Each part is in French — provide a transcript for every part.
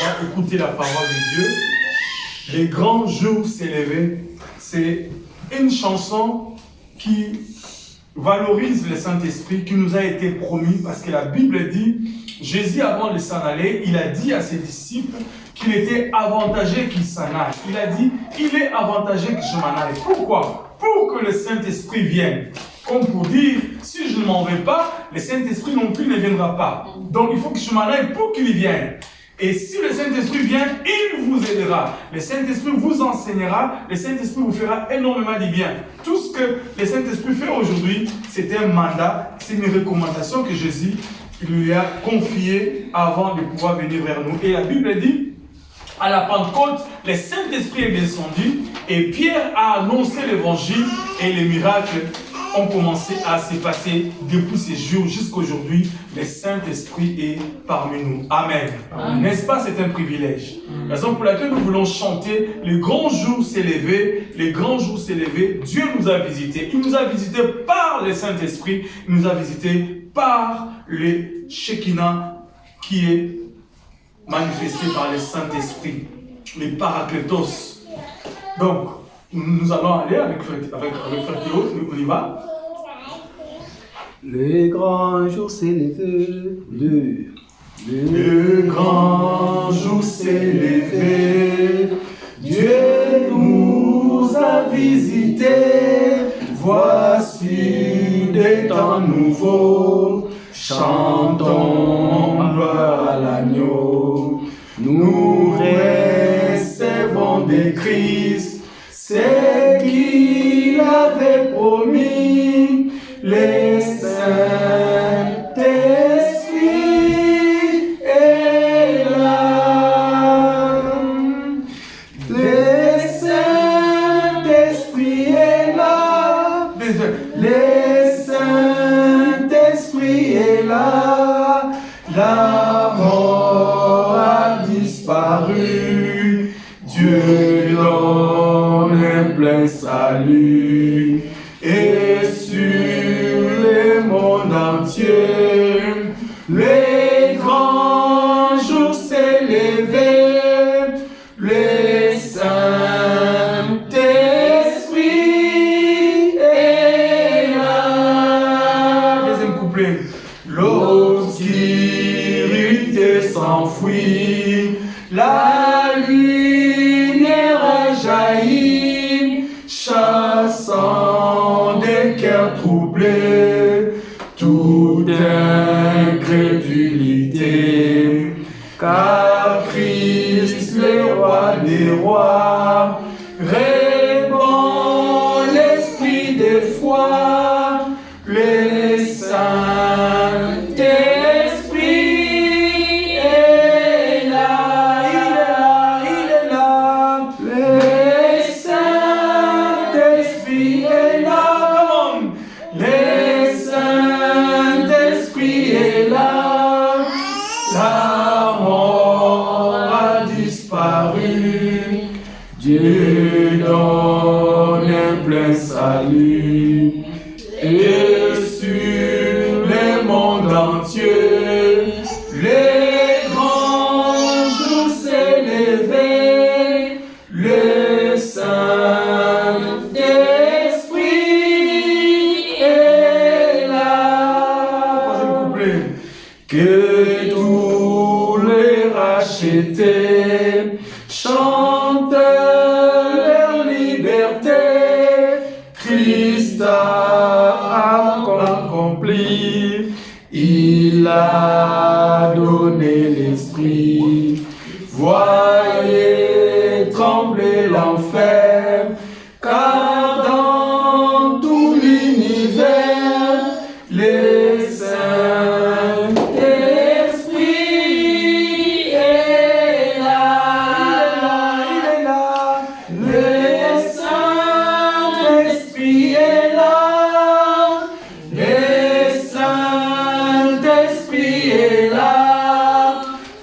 va écouter la parole de Dieu. Les grands jours s'élevaient, c'est une chanson qui valorise le Saint-Esprit qui nous a été promis parce que la Bible dit, Jésus avant de s'en aller, il a dit à ses disciples qu'il était avantagé qu'il s'en aille. Il a dit, il est avantagé que je m'en aille. Pourquoi? Pour que le Saint-Esprit vienne. Comme pour dire, si je ne m'en vais pas, le Saint-Esprit non plus ne viendra pas. Donc il faut que je m'en aille pour qu'il vienne. Et si le Saint-Esprit vient, il vous aidera. Le Saint-Esprit vous enseignera. Le Saint-Esprit vous fera énormément de bien. Tout ce que le Saint-Esprit fait aujourd'hui, c'est un mandat, c'est une recommandation que Jésus lui a confiée avant de pouvoir venir vers nous. Et la Bible dit, à la Pentecôte, le Saint-Esprit est descendu et Pierre a annoncé l'évangile et les miracles ont commencé à se passer depuis ces jours jusqu'à aujourd'hui. Le Saint-Esprit est parmi nous. Amen. N'est-ce pas, c'est un privilège. La raison pour laquelle nous voulons chanter, les grands jours s'est levé, les grands jours s'est levé, Dieu nous a visités. Il nous a visités par le Saint-Esprit, il nous a visités par le Shekinah qui est manifesté par le Saint-Esprit, les Paraclétos. Donc, nous allons aller avec Frère Théo, on y va. Le grand jour s'est levé, le grand jour s'est levé, Dieu nous a visités, voici des temps nouveaux, chantons gloire à l'agneau, nous recevons de Christ, c'est qu'il avait promis, le Saint-Esprit est là. Le Saint-Esprit est là. Le Saint-Esprit est là. La mort a disparu. Dieu donne un plein salut. Et sur le monde entier, les grands jours s'est levé, le Saint-Esprit est là. Deuxième couplet. L'obscurité s'enfuit, la lumière a jailli, chassant des cœurs troublés, toute incrédulité, car Christ, le roi des rois, répand l'esprit de foi, le Saint-Esprit est là, il est là, le Saint-Esprit est là, come on, le Saint-Esprit est là, la mort a disparu, Dieu donne un plein salut, et sur le monde entier, les grands jours s'est levé, le Saint-Esprit est là. Troisième couplet. Que tous les rachetés chantent leur liberté, Christ a accompli, il a donné l'esprit. Voyez trembler l'enfer, car dans tout l'univers, le Saint-Esprit est là, il est là, le Saint-Esprit est là, le Saint-Esprit est là,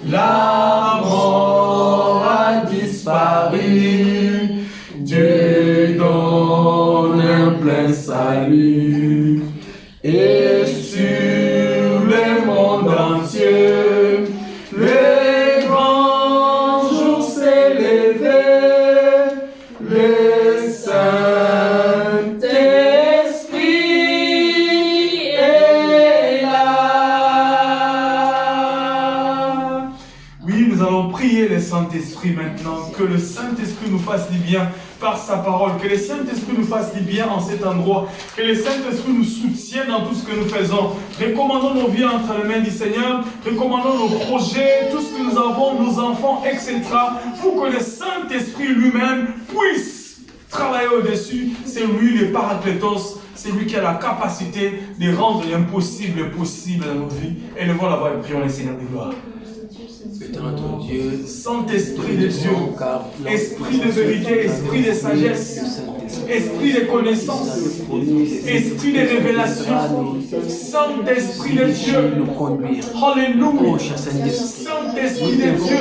la mort a disparu, Dieu donne un plein salut, et sur le monde entier, les grands Oui, nous allons prier le Saint-Esprit maintenant, que le Saint-Esprit nous fasse du bien par sa parole, que le Saint-Esprit nous fasse du bien en cet endroit, que le Saint-Esprit nous soutienne dans tout ce que nous faisons. Recommandons nos vies entre les mains du Seigneur, recommandons nos projets, tout ce que nous avons, nos enfants, etc., pour que le Saint-Esprit lui-même puisse travailler au-dessus. C'est lui le Paraclétos, c'est lui qui a la capacité de rendre l'impossible possible dans notre vie. Élevons la voix et prions le Seigneur de gloire. Saint-Esprit de Dieu, Esprit de vérité, Esprit de sagesse, Esprit de connaissance, Esprit de révélation, Saint-Esprit de Dieu, Alléluia, Saint-Esprit de Dieu,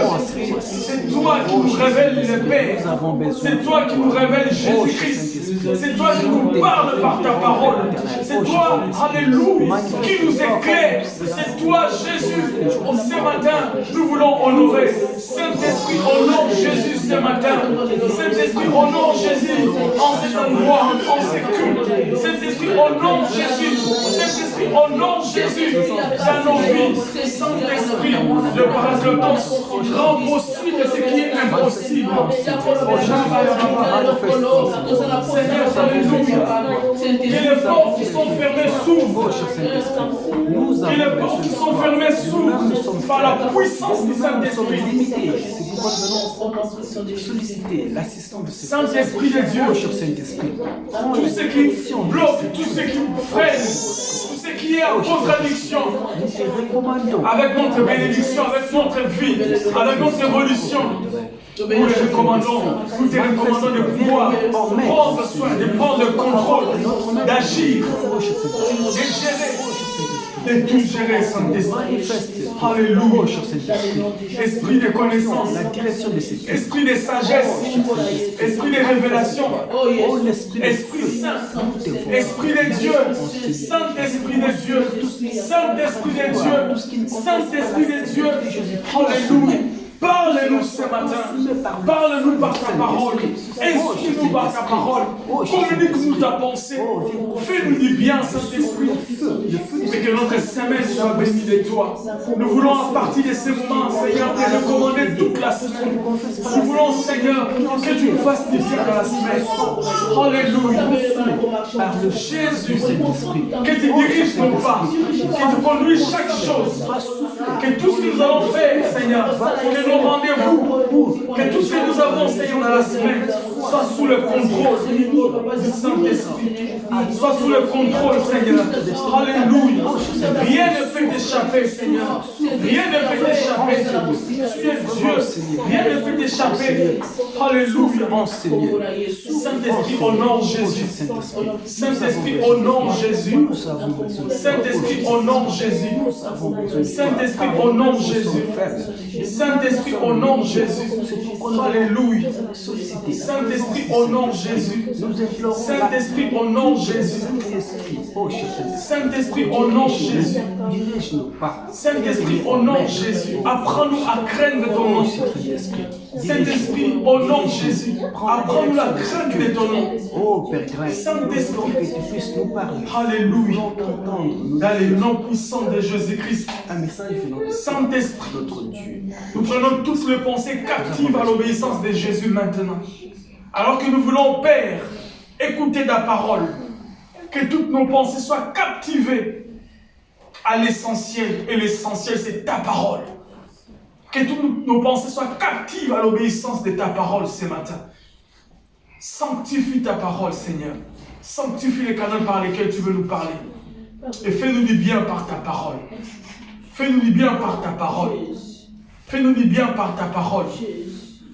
c'est toi qui nous révèles le Père, c'est toi qui nous révèles Jésus-Christ, c'est toi qui nous parles par ta parole, c'est toi, Alléluia, qui nous éclaire, c'est toi Jésus. Ce matin, nous voulons honorer Saint-Esprit, honore Jésus ce matin. Saint-Esprit, honore Jésus en cet endroit, en ces cultes. Saint-Esprit, honore Jésus. Saint-Esprit, honore Jésus dans nos vies. Saint-Esprit, le Paraclétos, rend possible ce qui est impossible. Seigneur, alléluia. Que les portes qui sont fermées s'ouvrent. Que les portes qui sont fermées s'ouvrent par la puissance du Saint-Esprit. C'est pourquoi nous venons solliciter l'assistance de Saint-Esprit de Dieu. Tout ce qui bloque, tout ce qui freine, tout ce qui est en contradiction avec notre bénédiction, avec notre vie, avec notre évolution. Nous te recommandons de pouvoir prendre soin, de prendre le contrôle, d'agir, de gérer, de tout gérer, Saint-Esprit. Alléluia. Esprit de connaissance, esprit de sagesse, esprit de révélation, Esprit Saint, Esprit de Dieu, Saint-Esprit de Dieu, Saint-Esprit de Dieu, Saint-Esprit de Dieu. Alléluia. Parle-nous ce matin, parle-nous par ta parole, instruis-nous par ta parole, communique-nous ta pensée, fais-nous du bien, Saint-Esprit, et que notre semaine soit bénie de toi. Nous voulons à partir de ce moment, Seigneur, te recommander toute la semaine. Nous voulons, Seigneur, que tu nous fasses du bien dans la semaine. Alléluia. Par le Jésus, que tu diriges nos pas, que tu conduis chaque chose, que tout ce que nous allons faire, Seigneur, que nos rendez-vous, que tout ce que nous avons, Seigneur, dans la semaine, soit sous le contrôle du Saint-Esprit, soit sous le contrôle, Seigneur. Alléluia. Rien ne peut t'échapper, Seigneur. Rien ne peut t'échapper. Tu es Dieu. Rien ne peut t'échapper. Alléluia. Saint-Esprit, honore Jésus. Saint-Esprit, honore Jésus. Saint-Esprit, honore Jésus. Saint-Esprit, honore Jésus. Saint-Esprit, honore Jésus. Alléluia. Saint-Esprit, honore Jésus. Saint-Esprit, honore Jésus. Saint-Esprit, honore Jésus. Saint-Esprit, honore Jésus. Apprends-nous à craindre ton nom. Saint-Esprit, honore Jésus. Apprends-nous la crainte de ton nom. Saint-Esprit, alléluia. Dans le nom puissant de Jésus-Christ. Saint-Esprit, nous prenons toutes les pensées captives à l'obéissance de Jésus maintenant. Alors que nous voulons, Père, écouter ta parole. Que toutes nos pensées soient captivées à l'essentiel. Et l'essentiel, c'est ta parole. Que toutes nos pensées soient captives à l'obéissance de ta parole ce matin. Sanctifie ta parole, Seigneur. Sanctifie les canaux par lesquels tu veux nous parler. Et fais-nous du bien par ta parole. Fais-nous du bien par ta parole. Fais-nous du bien par ta parole.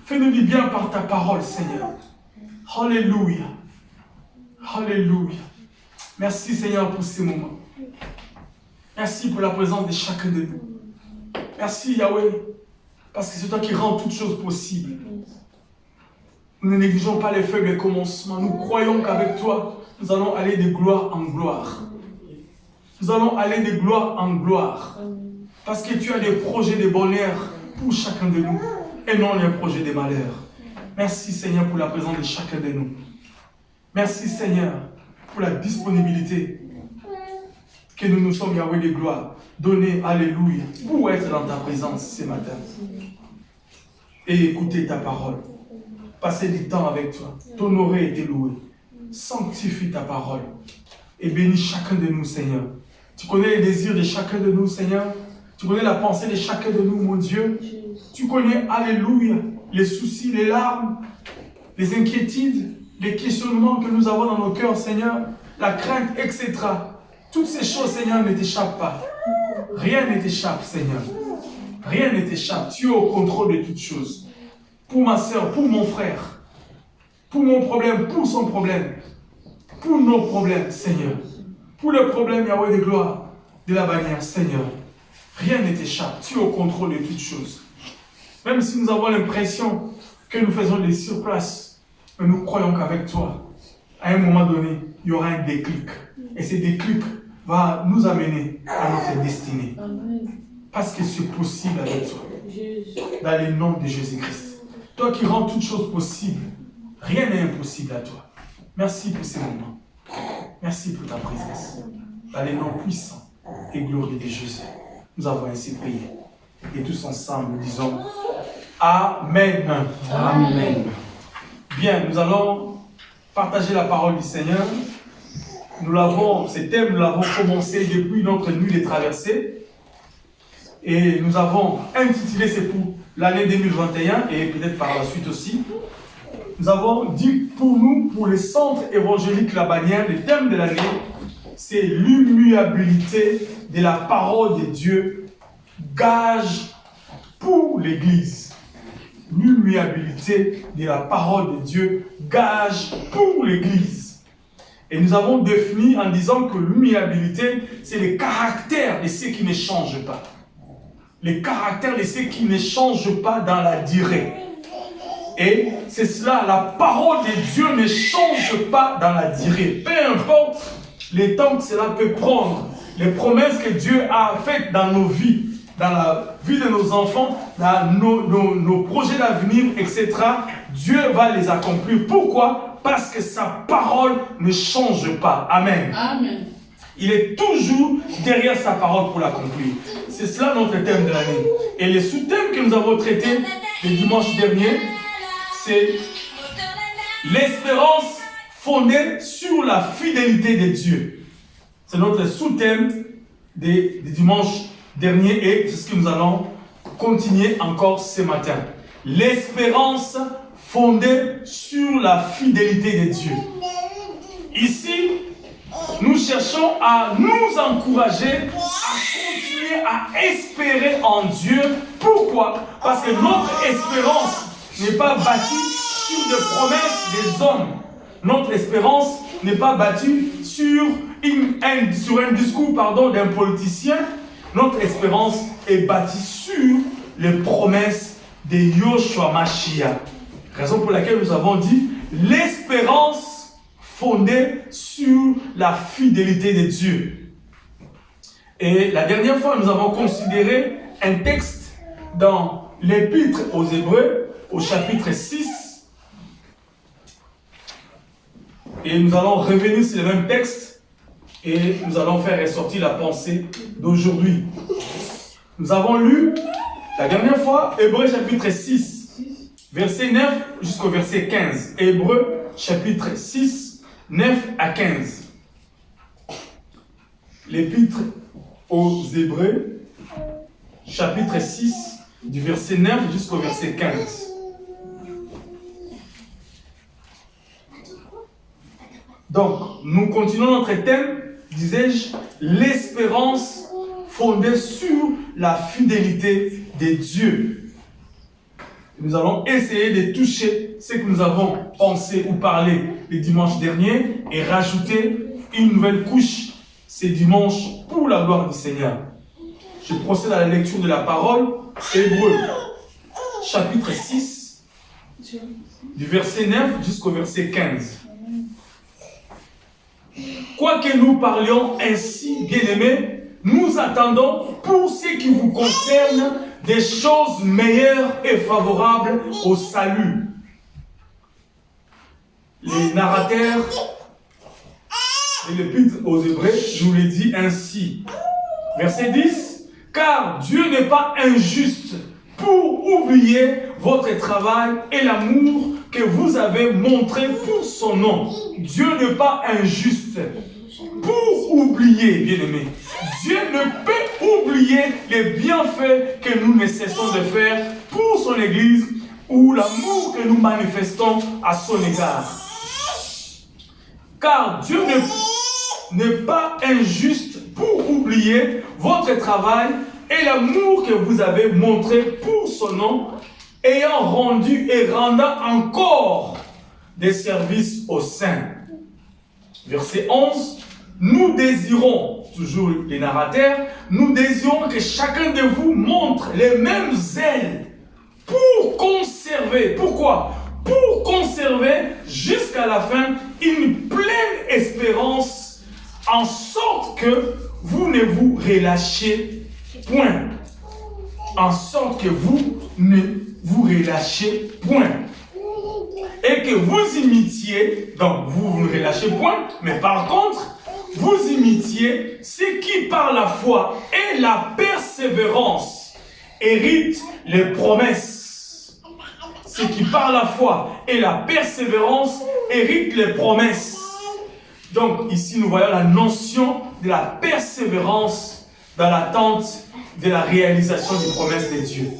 Fais-nous du bien par ta parole, Seigneur. Alléluia. Alléluia. Merci, Seigneur, pour ces moments. Merci pour la présence de chacun de nous. Merci, Yahweh, parce que c'est toi qui rends toutes choses possibles. Nous ne négligeons pas les faibles commencements. Nous croyons qu'avec toi, nous allons aller de gloire en gloire. Nous allons aller de gloire en gloire. Parce que tu as des projets de bonheur pour chacun de nous et non les projets de malheur. Merci, Seigneur, pour la présence de chacun de nous. Merci, Seigneur, pour la disponibilité que nous nous sommes, Yahweh de gloire, donnée, alléluia, pour être dans ta présence ce matin. et écouter ta parole. Passer du temps avec toi, t'honorer et te louer. Sanctifie ta parole et bénis chacun de nous, Seigneur. Tu connais les désirs de chacun de nous, Seigneur. Tu connais la pensée de chacun de nous, mon Dieu. Tu connais, alléluia, les soucis, les larmes, les inquiétudes, les questionnements que nous avons dans nos cœurs, Seigneur, la crainte, etc. Toutes ces choses, Seigneur, ne t'échappent pas. Rien ne t'échappe, Seigneur. Rien ne t'échappe. Tu es au contrôle de toutes choses. Pour ma soeur, pour mon frère, pour mon problème, pour son problème, pour nos problèmes, Seigneur. Pour le problème, Yahweh de gloire, de la bannière, Seigneur. Rien ne t'échappe. Tu es au contrôle de toutes choses. Même si nous avons l'impression que nous faisons des surplaces, mais nous croyons qu'avec toi, à un moment donné, il y aura un déclic. Et ce déclic va nous amener à notre destinée. Amen. Parce que c'est possible avec toi. Dans le nom de Jésus-Christ. Toi qui rends toutes choses possibles, rien n'est impossible à toi. Merci pour ces moments. Merci pour ta présence. Dans le nom puissant et glorieux de Jésus, nous avons ainsi prié. Et tous ensemble, nous disons Amen. Amen. Bien, nous allons partager la parole du Seigneur. Ce thème, nous l'avons commencé depuis notre nuit des traversées. Et nous avons intitulé, c'est pour l'année 2021 et peut-être par la suite aussi. Nous avons dit pour nous, pour les centres évangéliques La Bannière, le thème de l'année, c'est l'immuabilité de la parole de Dieu, gage pour l'Église. L'immuabilité de la parole de Dieu, gage pour l'Église. Et nous avons défini en disant que l'immuabilité, c'est le caractère de ceux qui ne changent pas. Le caractère de ceux qui ne changent pas dans la durée. Et c'est cela, la parole de Dieu ne change pas dans la durée. Peu importe les temps que cela peut prendre, les promesses que Dieu a faites dans nos vies, dans la vie de nos enfants, dans nos projets d'avenir, etc., Dieu va les accomplir. Pourquoi? Parce que sa parole ne change pas. Amen. Amen. Il est toujours derrière sa parole pour l'accomplir. C'est cela notre thème de l'année. Et les sous-thèmes que nous avons traités le dimanche dernier, c'est l'espérance fondée sur la fidélité de Dieu. C'est notre sous-thème du dimanche dernier et c'est ce que nous allons continuer encore ce matin. L'espérance fondée sur la fidélité de Dieu. Ici, nous cherchons à nous encourager à continuer à espérer en Dieu. Pourquoi? Parce que notre espérance n'est pas bâtie sur des promesses des hommes. Notre espérance n'est pas bâtie sur un discours d'un politicien. Notre espérance est bâtie sur les promesses de Yoshua Mashiach. Raison pour laquelle nous avons dit l'espérance fondée sur la fidélité de Dieu. Et la dernière fois, nous avons considéré un texte dans l'Épître aux Hébreux, au chapitre 6. Et nous allons revenir sur le même texte et nous allons faire ressortir la pensée d'aujourd'hui. Nous avons lu la dernière fois Hébreux chapitre 6, verset 9 jusqu'au verset 15. Hébreux chapitre 6, 9 à 15. L'Épître aux Hébreux, chapitre 6, du verset 9 jusqu'au verset 15. Donc, nous continuons notre thème, disais-je, l'espérance fondée sur la fidélité de Dieu. Nous allons essayer de toucher ce que nous avons pensé ou parlé le dimanche dernier et rajouter une nouvelle couche ce dimanche pour la gloire du Seigneur. Je procède à la lecture de la parole. Hébreux, chapitre 6, du verset 9 jusqu'au verset 15. Quoique nous parlions ainsi, bien-aimés, nous attendons pour ce qui vous concerne des choses meilleures et favorables au salut. Les narrateurs de l'Épître aux Hébreux nous le dit ainsi. Verset 10. Car Dieu n'est pas injuste pour oublier votre travail et l'amour que vous avez montré pour son nom. Dieu n'est pas injuste pour oublier, bien-aimés. Dieu ne peut oublier les bienfaits que nous ne cessons de faire pour son Église ou l'amour que nous manifestons à son égard. Car Dieu n'est pas injuste pour oublier votre travail et l'amour que vous avez montré pour son nom, ayant rendu et rendant encore des services aux saints. Verset 11. Nous désirons, toujours les narrateurs, nous désirons que chacun de vous montre les mêmes ailes pour conserver. Pourquoi? Pour conserver jusqu'à la fin une pleine espérance, en sorte que vous ne vous relâchez point. En sorte que vous ne vous relâchez point. Et que vous imitiez, donc vous ne relâchez point, mais par contre, vous imitiez ceux qui par la foi et la persévérance héritent les promesses. Ceux qui par la foi et la persévérance héritent les promesses. Donc ici nous voyons la notion de la persévérance dans l'attente de la réalisation des promesses de Dieu.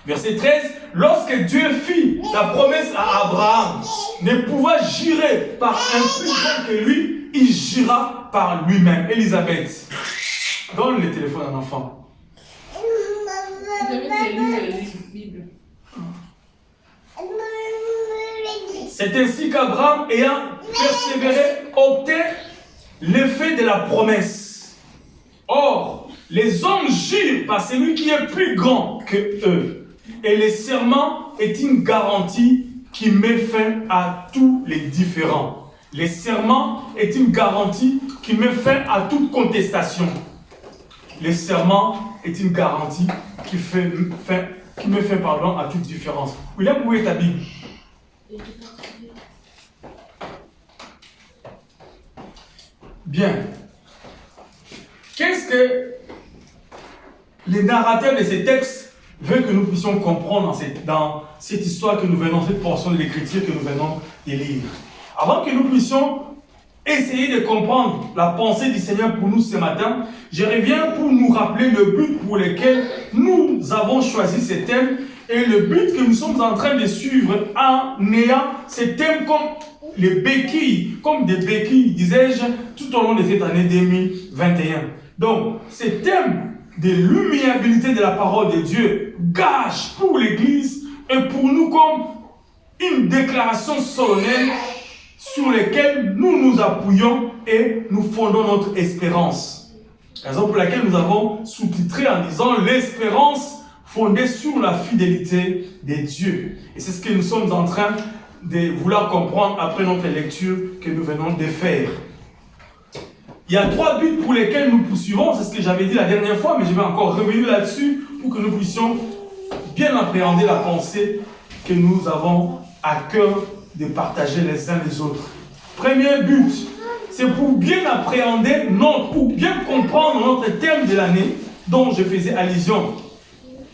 Verset 13, lorsque Dieu fit la promesse à Abraham, ne pouvant jurer par un plus grand que lui, il jura par lui-même. Elisabeth, donne le téléphone à un enfant. C'est ainsi qu'Abraham, ayant persévéré, obtint l'effet de la promesse. Or, les hommes jurent par celui qui est plus grand que eux. Et le serment est une garantie qui met fin à tous les différends. Le serment est une garantie qui met fin à toute contestation. Le serment est une garantie qui met fin à toute différence. William, où est ta Bible? Bien. Qu'est-ce que les narrateurs de ces textes veulent que nous puissions comprendre dans cette histoire que nous venons, cette portion de l'écriture que nous venons de lire? Avant que nous puissions essayer de comprendre la pensée du Seigneur pour nous ce matin, je reviens pour nous rappeler le but pour lequel nous avons choisi ce thème et le but que nous sommes en train de suivre en ayant ces thèmes comme les béquilles, comme des béquilles, disais-je, tout au long de cette année 2021. Donc, ce thème de l'humiliabilité de la parole de Dieu, gage pour l'Église et pour nous comme une déclaration solennelle sur laquelle nous nous appuyons et nous fondons notre espérance. Raison pour laquelle nous avons sous-titré en disant l'espérance fondée sur la fidélité de Dieu. Et c'est ce que nous sommes en train de vouloir comprendre après notre lecture que nous venons de faire. Il y a 3 buts pour lesquels nous poursuivons, c'est ce que j'avais dit la dernière fois, mais je vais encore revenir là-dessus pour que nous puissions bien appréhender la pensée que nous avons à cœur de partager les uns les autres. Premier but, c'est pour bien appréhender, pour bien comprendre notre thème de l'année, dont je faisais allusion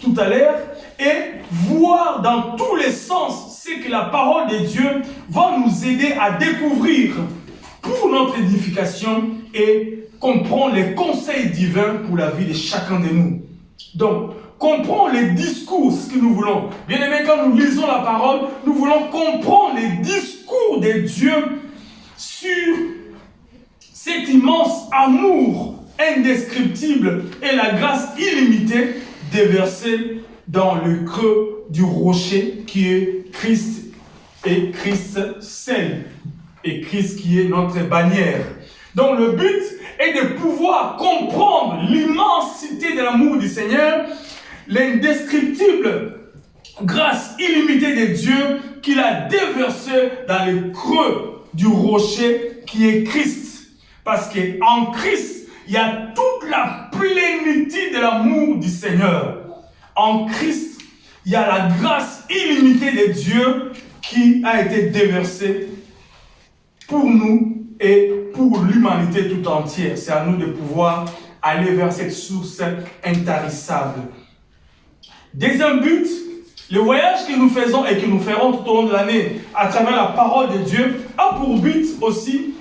tout à l'heure, et voir dans tous les sens ce que la parole de Dieu va nous aider à découvrir pour notre édification et comprendre les conseils divins pour la vie de chacun de nous. Donc, comprendre les discours, c'est ce que nous voulons. Bien aimé, quand nous lisons la parole, nous voulons comprendre les discours de Dieu sur cet immense amour indescriptible et la grâce illimitée déversée dans le creux du rocher qui est Christ et Christ seul. Et Christ qui est notre bannière. Donc le but est de pouvoir comprendre l'immensité de l'amour du Seigneur, l'indescriptible grâce illimitée de Dieu qu'il a déversée dans le creux du rocher qui est Christ. Parce qu'en Christ, il y a toute la plénitude de l'amour du Seigneur. En Christ, il y a la grâce illimitée de Dieu qui a été déversée pour nous et pour l'humanité tout entière. C'est à nous de pouvoir aller vers cette source intarissable. Deuxième but, Le voyage que nous faisons et que nous ferons tout au long de l'année à travers la parole de Dieu a pour but aussi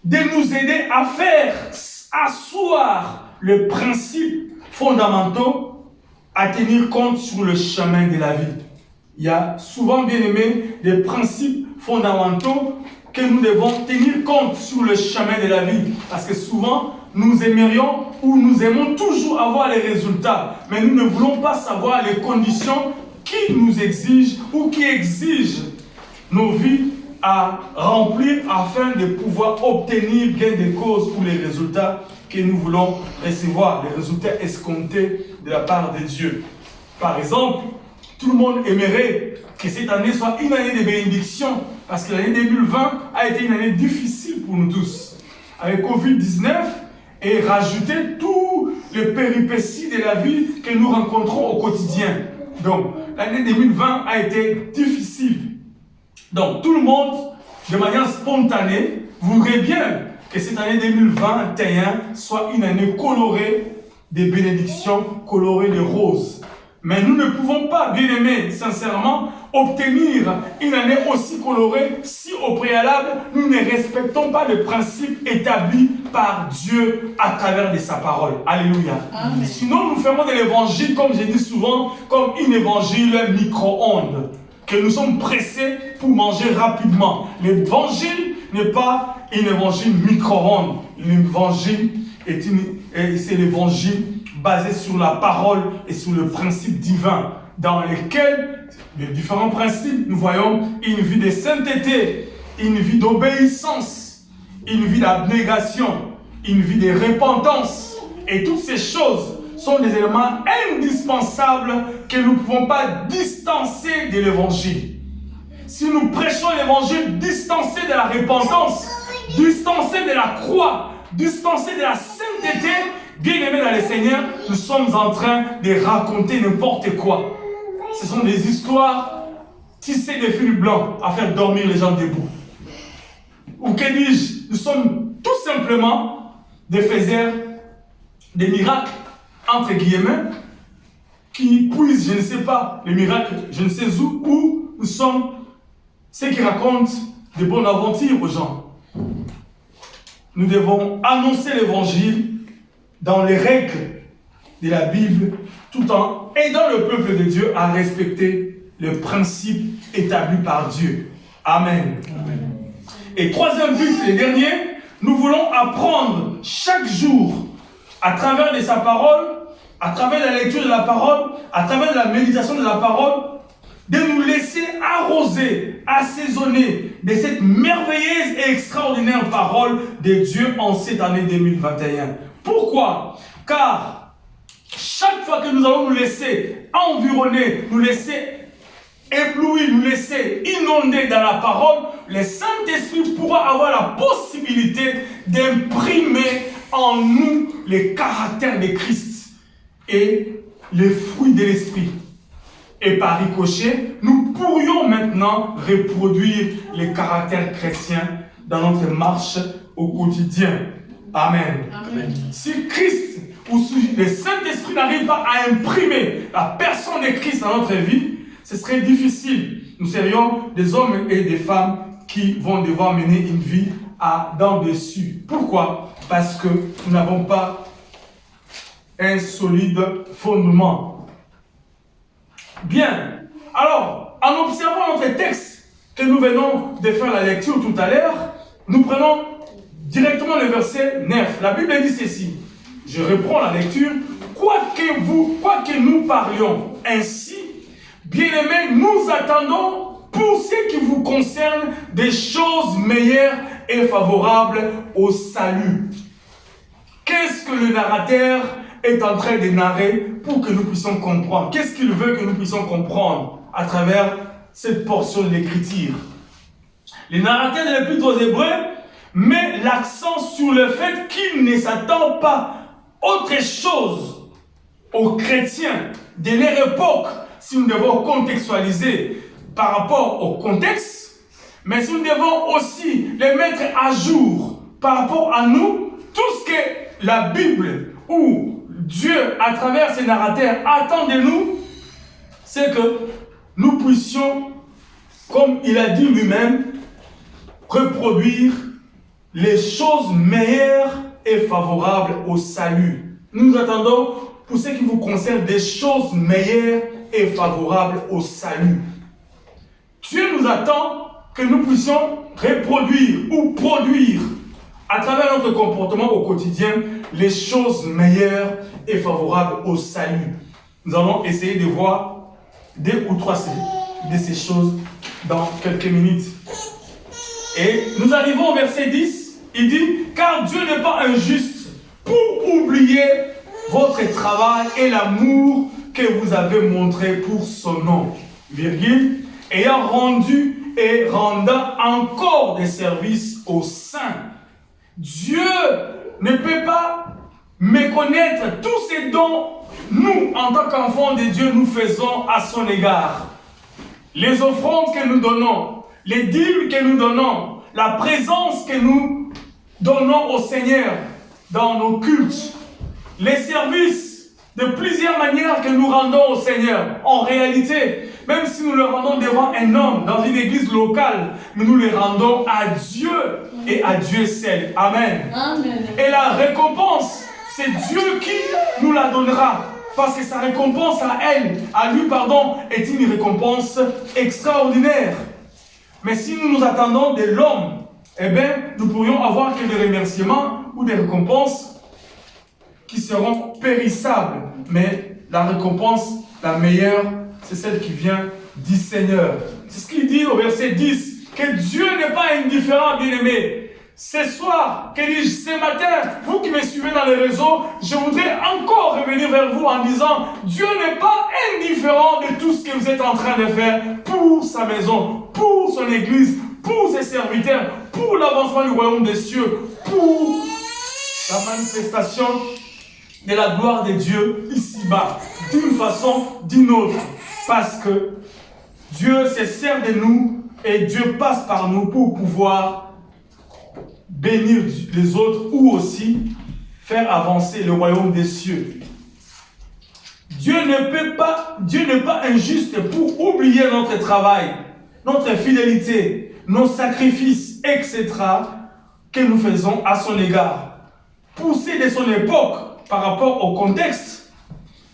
de nous aider à faire asseoir les principes fondamentaux à tenir compte sur le chemin de la vie. Il y a souvent, bien aimé, des principes fondamentaux que nous devons tenir compte sur le chemin de la vie. Parce que souvent, nous aimerions ou nous aimons toujours avoir les résultats, mais nous ne voulons pas savoir les conditions qui nous exigent ou qui exigent nos vies à remplir afin de pouvoir obtenir gain de cause pour les résultats que nous voulons recevoir, les résultats escomptés de la part de Dieu. Par exemple, tout le monde aimerait que cette année soit une année de bénédiction, parce que l'année 2020 a été une année difficile pour nous tous. Avec Covid-19 et rajouter toutes les péripéties de la vie que nous rencontrons au quotidien. Donc, l'année 2020 a été difficile. Donc, tout le monde, de manière spontanée, voudrait bien que cette année 2021 soit une année colorée de bénédictions, colorée de roses. Mais nous ne pouvons pas, bien aimés, sincèrement, obtenir une année aussi colorée si au préalable, nous ne respectons pas les principes établis par Dieu à travers de sa parole. Alléluia. Amen. Sinon, nous ferons de l'évangile, comme j'ai dit souvent, comme un évangile micro-ondes, que nous sommes pressés pour manger rapidement. L'évangile n'est pas un évangile micro-ondes. L'évangile c'est l'évangile basé sur la parole et sur le principe divin, dans lesquels, les différents principes, nous voyons une vie de sainteté, une vie d'obéissance, une vie d'abnégation, une vie de repentance. Et toutes ces choses sont des éléments indispensables que nous ne pouvons pas distancer de l'évangile. Si nous prêchons l'évangile distancé de la repentance, distancé de la croix, distancé de la sainteté, bien-aimés dans le Seigneur, nous sommes en train de raconter n'importe quoi. Ce sont des histoires tissées de fils blancs à faire dormir les gens debout. Ou que dis-je, nous sommes tout simplement des faiseurs des miracles, entre guillemets, qui puisent, je ne sais pas, les miracles, je ne sais où nous sommes ceux qui racontent des bonnes aventures aux gens. Nous devons annoncer l'évangile dans les règles de la Bible, tout en aidant le peuple de Dieu à respecter les principes établis par Dieu. Amen. Amen. Et troisième but, le dernier, nous voulons apprendre chaque jour, à travers de sa parole, à travers la lecture de la parole, à travers la méditation de la parole, de nous laisser arroser, assaisonner de cette merveilleuse et extraordinaire parole de Dieu en cette année 2021. Pourquoi? Car chaque fois que nous allons nous laisser environner, nous laisser éblouir, nous laisser inonder dans la parole, le Saint-Esprit pourra avoir la possibilité d'imprimer en nous les caractères de Christ et les fruits de l'Esprit. Et par ricochet, nous pourrions maintenant reproduire les caractères chrétiens dans notre marche au quotidien. Amen. Amen. Si Christ ou si le Saint-Esprit n'arrive pas à imprimer la personne de Christ dans notre vie, ce serait difficile. Nous serions des hommes et des femmes qui vont devoir mener une vie à dents dessus. Pourquoi? Parce que nous n'avons pas un solide fondement. Bien. Alors, en observant notre texte que nous venons de faire la lecture tout à l'heure, nous prenons directement le verset 9. La Bible dit ceci. Je reprends la lecture. Quoique nous parlions ainsi, bien-aimés, nous attendons pour ce qui vous concerne des choses meilleures et favorables au salut. Qu'est-ce que le narrateur est en train de narrer pour que nous puissions comprendre? Qu'est-ce qu'il veut que nous puissions comprendre à travers cette portion de l'écriture? Le narrateur de l'Épître aux Hébreux met l'accent sur le fait qu'il ne s'attend pas autre chose aux chrétiens de leur époque, si nous devons contextualiser par rapport au contexte, mais si nous devons aussi les mettre à jour par rapport à nous, tout ce que la Bible ou Dieu, à travers ces narrateurs, attend de nous, c'est que nous puissions, comme il a dit lui-même, reproduire les choses meilleures et favorables au salut. Nous attendons, pour ce qui vous concerne, des choses meilleures et favorables au salut. Dieu nous attend que nous puissions reproduire ou produire à travers notre comportement au quotidien les choses meilleures et favorables au salut. Nous allons essayer de voir 2 ou 3 de ces choses dans quelques minutes. Et nous arrivons au verset 10. Il dit, car Dieu n'est pas injuste pour oublier votre travail et l'amour que vous avez montré pour son nom, virgule, ayant rendu et rendant encore des services aux saints. Dieu ne peut pas méconnaître tous ces dons, nous, en tant qu'enfants de Dieu, nous faisons à son égard. Les offrandes que nous donnons, les dîmes que nous donnons, la présence que nous donnons au Seigneur dans nos cultes, les services de plusieurs manières que nous rendons au Seigneur. En réalité, même si nous le rendons devant un homme dans une église locale, mais nous les rendons à Dieu et à Dieu seul. Amen. Amen. Et la récompense, c'est Dieu qui nous la donnera. Parce que sa récompense à lui, est une récompense extraordinaire. Mais si nous nous attendons de l'homme, eh bien, nous pourrions avoir que des remerciements ou des récompenses qui seront périssables. Mais la récompense, la meilleure, c'est celle qui vient du Seigneur. C'est ce qu'il dit au verset 10, que Dieu n'est pas indifférent, bien-aimé. Ce soir, que dis-je, ce matin, vous qui me suivez dans les réseaux, je voudrais encore revenir vers vous en disant, Dieu n'est pas indifférent de tout ce que vous êtes en train de faire pour sa maison, pour son église, pour ses serviteurs, pour l'avancement du royaume des cieux, pour la manifestation de la gloire de Dieu ici-bas, d'une façon, d'une autre. Parce que Dieu se sert de nous et Dieu passe par nous pour pouvoir bénir les autres ou aussi faire avancer le royaume des cieux. Dieu n'est pas injuste pour oublier notre travail, notre fidélité, nos sacrifices, etc. que nous faisons à son égard. Poussés de son époque par rapport au contexte,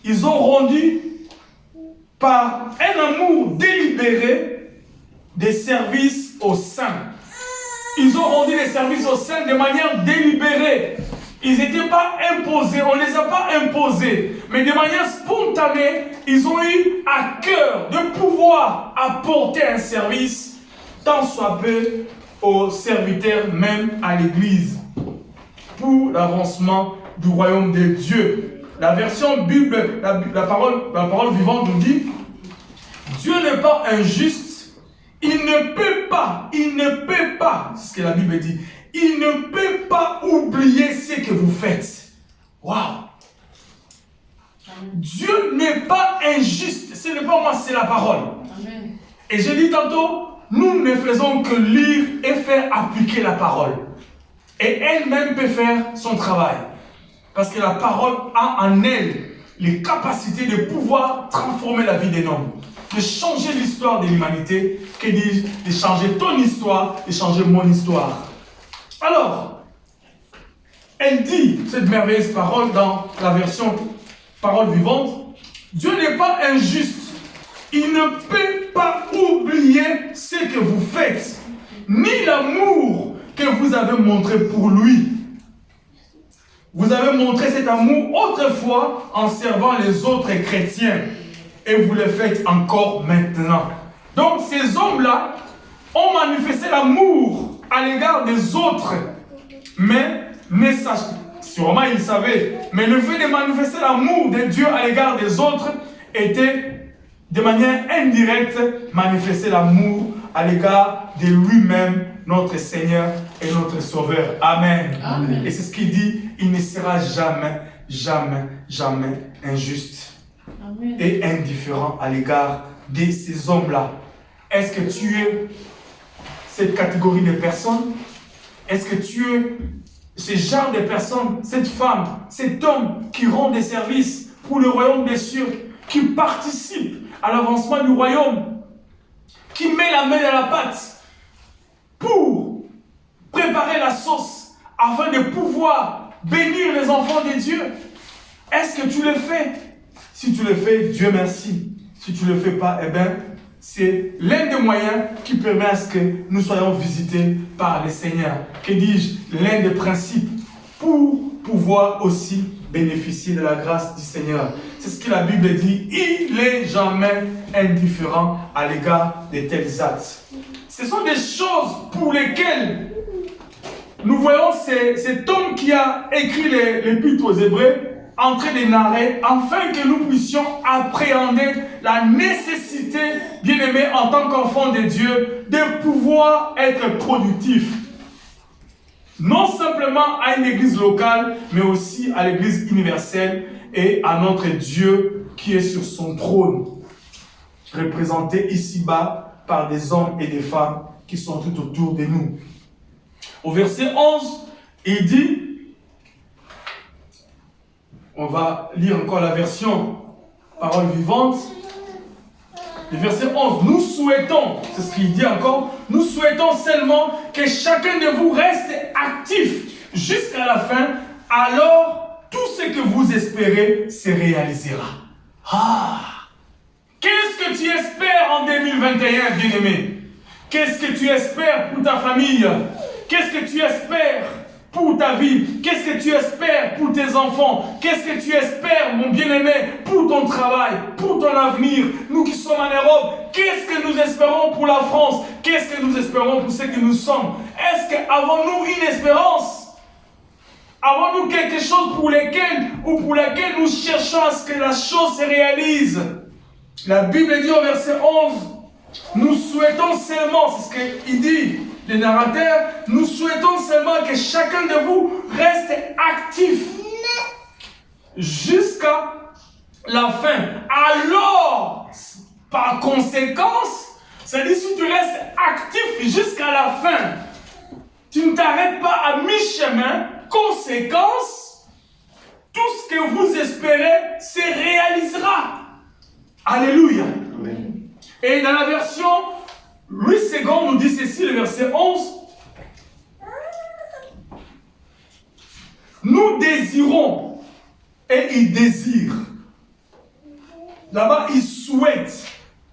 ils ont rendu par un amour délibéré des services aux saints. Ils ont rendu les services aux saints de manière délibérée. Ils n'étaient pas imposés, on ne les a pas imposés. Mais de manière spontanée, ils ont eu à cœur de pouvoir apporter un service, tant soit peu, aux serviteurs, même à l'Église, pour l'avancement du royaume de Dieu. La version Bible, la parole vivante nous dit, Dieu n'est pas injuste. Il ne peut pas, c'est ce que la Bible dit, il ne peut pas oublier ce que vous faites. Waouh! Dieu n'est pas injuste, ce n'est pas moi, c'est la parole. Amen. Et j'ai dit tantôt, nous ne faisons que lire et faire appliquer la parole. Et elle-même peut faire son travail. Parce que la parole a en elle les capacités de pouvoir transformer la vie des hommes. De changer l'histoire de l'humanité, que dis-je, de changer ton histoire, de changer mon histoire. Alors, elle dit cette merveilleuse parole dans la version parole vivante, Dieu n'est pas injuste, il ne peut pas oublier ce que vous faites, ni l'amour que vous avez montré pour lui. Vous avez montré cet amour autrefois en servant les autres chrétiens. Et vous le faites encore maintenant. Donc ces hommes-là ont manifesté l'amour à l'égard des autres. Mais, sûrement ils savaient, mais le fait de manifester l'amour de Dieu à l'égard des autres était de manière indirecte manifester l'amour à l'égard de lui-même, notre Seigneur et notre Sauveur. Amen. Amen. Et c'est ce qu'il dit, il ne sera jamais, jamais, jamais injuste. Amen. Et indifférent à l'égard de ces hommes-là. Est-ce que tu es cette catégorie de personnes? Est-ce que tu es ce genre de personnes, cette femme, cet homme qui rend des services pour le royaume des cieux, qui participe à l'avancement du royaume, qui met la main dans la pâte pour préparer la sauce afin de pouvoir bénir les enfants de Dieu. Est-ce que tu le fais? Si tu le fais, Dieu merci. Si tu ne le fais pas, eh bien, c'est l'un des moyens qui permet à ce que nous soyons visités par le Seigneur. Que dis-je? L'un des principes pour pouvoir aussi bénéficier de la grâce du Seigneur. C'est ce que la Bible dit. Il n'est jamais indifférent à l'égard de tels actes. Ce sont des choses pour lesquelles nous voyons cet homme qui a écrit l'épître aux Hébreux en train de narrer, afin que nous puissions appréhender la nécessité, bien-aimé, en tant qu'enfant de Dieu, de pouvoir être productif. Non simplement à une église locale, mais aussi à l'église universelle et à notre Dieu qui est sur son trône, représenté ici-bas par des hommes et des femmes qui sont tout autour de nous. Au verset 11, il dit, on va lire encore la version parole vivante. Le verset 11, nous souhaitons, c'est ce qu'il dit encore, nous souhaitons seulement que chacun de vous reste actif jusqu'à la fin, alors tout ce que vous espérez se réalisera. Ah! Qu'est-ce que tu espères en 2021, bien-aimé? Qu'est-ce que tu espères pour ta famille? Qu'est-ce que tu espères pour ta vie? Qu'est-ce que tu espères pour tes enfants? Qu'est-ce que tu espères, mon bien-aimé, pour ton travail, pour ton avenir? Nous qui sommes en Europe, qu'est-ce que nous espérons pour la France? Qu'est-ce que nous espérons pour ce que nous sommes? Est-ce qu'avons-nous une espérance? Avons-nous quelque chose pour laquelle nous cherchons à ce que la chose se réalise? La Bible dit au verset 11, nous souhaitons seulement, c'est ce qu'il dit, le narrateur, nous souhaitons seulement que chacun de vous reste actif jusqu'à la fin. Alors, par conséquence, c'est-à-dire si tu restes actif jusqu'à la fin, tu ne t'arrêtes pas à mi-chemin, conséquence, tout ce que vous espérez se réalisera. Alléluia. Amen. Et dans la version Louis II nous dit ceci, le verset 11. Nous désirons, et il désire. Là-bas, il souhaite.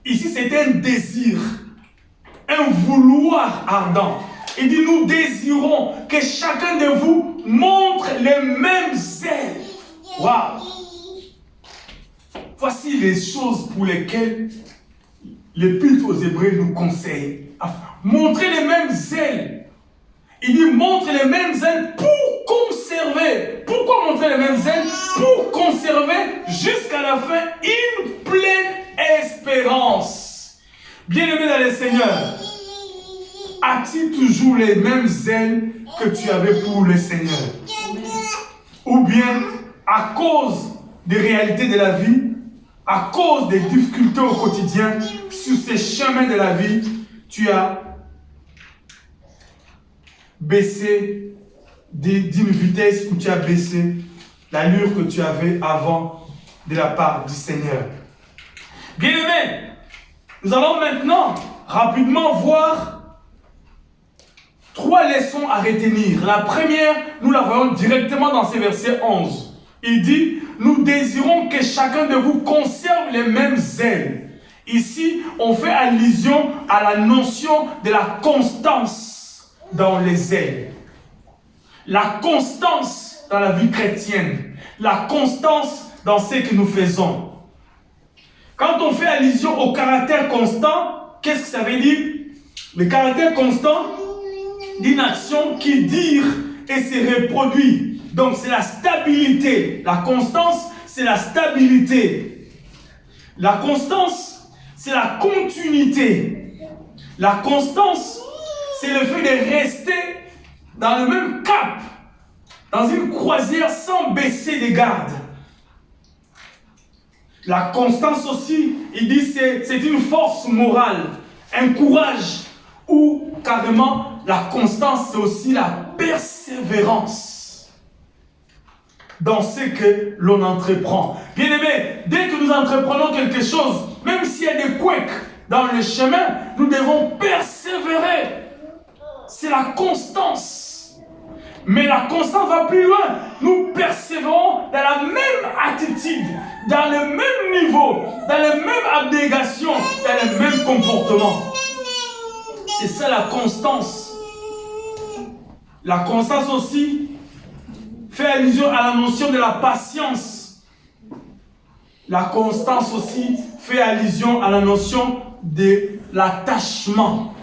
Ici, c'est un désir, un vouloir ardent. Il dit, nous désirons que chacun de vous montre les mêmes ailes. Waouh! Voici les choses pour lesquelles l'Épître aux Hébreux nous conseille. Montrer les mêmes ailes. Il dit montre les mêmes ailes pour conserver. Pourquoi montrer les mêmes ailes? Pour conserver jusqu'à la fin une pleine espérance. Bien-aimé dans le Seigneur, as-tu toujours les mêmes ailes que tu avais pour le Seigneur? Ou bien, à cause des réalités de la vie, à cause des difficultés au quotidien, sur ces chemins de la vie, tu as baissé d'une vitesse où tu as baissé l'allure que tu avais avant de la part du Seigneur. Bien-aimés, nous allons maintenant rapidement voir 3 leçons à retenir. La première, nous la voyons directement dans ce verset 11. Il dit, nous désirons que chacun de vous conserve les mêmes ailes. Ici, on fait allusion à la notion de la constance dans les ailes. La constance dans la vie chrétienne. La constance dans ce que nous faisons. Quand on fait allusion au caractère constant, qu'est-ce que ça veut dire? Le caractère constant d'une action qui dure et se reproduit. Donc c'est la stabilité. La constance, c'est la stabilité. La constance, c'est la continuité. La constance, c'est le fait de rester dans le même cap, dans une croisière sans baisser les gardes. La constance aussi, il dit, c'est une force morale, un courage, ou carrément, la constance, c'est aussi la persévérance. dans ce que l'on entreprend. Bien-aimés, dès que nous entreprenons quelque chose, même s'il y a des couacs dans le chemin, nous devons persévérer. C'est la constance. Mais la constance va plus loin. Nous persévérons dans la même attitude, dans le même niveau, dans la même abnégation, dans le même comportement. C'est ça la constance. La constance aussi fait allusion à la notion de la patience. La constance aussi fait allusion à la notion de l'attachement.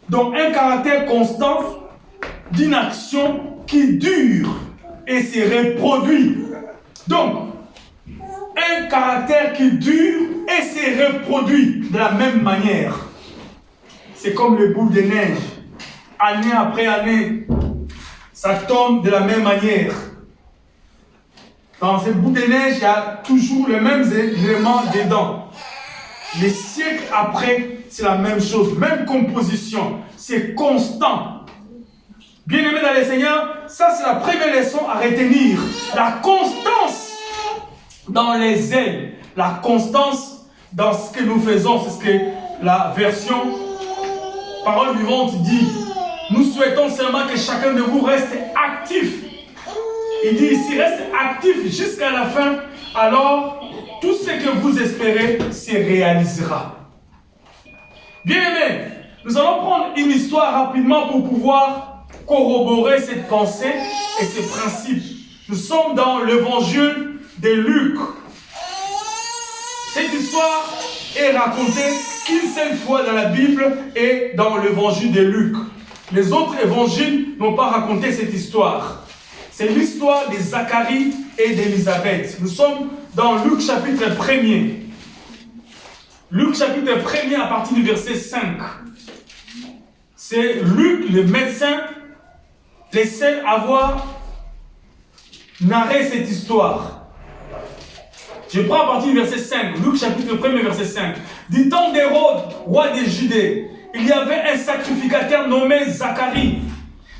Donc un caractère constant d'une action qui dure et se reproduit. Donc, un caractère qui dure et se reproduit de la même manière. C'est comme le boule de neige. Année après année, ça tombe de la même manière. Dans ces boules de neige, il y a toujours les mêmes éléments dedans. Les siècles après, c'est la même chose, même composition. C'est constant. Bien-aimés dans le Seigneur, ça c'est la première leçon à retenir. La constance dans les ailes. La constance dans ce que nous faisons. C'est ce que la version Parole vivante dit. Nous souhaitons seulement que chacun de vous reste actif. Il dit ici, reste actif jusqu'à la fin. Alors, tout ce que vous espérez se réalisera. Bien-aimés, nous allons prendre une histoire rapidement pour pouvoir corroborer cette pensée et ces principes. Nous sommes dans l'évangile de Luc. Cette histoire est racontée qu'une seule fois dans la Bible et dans l'évangile de Luc. Les autres évangiles n'ont pas raconté cette histoire. C'est l'histoire de Zacharie et d'Élisabeth. Nous sommes dans Luc chapitre 1er. Luc chapitre 1er à partir du verset 5. C'est Luc, le médecin, les seuls à avoir narré cette histoire. Je prends à partir du verset 5, Luc chapitre 1er, verset 5. Du temps d'Hérode, roi de Judée, il y avait un sacrificateur nommé Zacharie,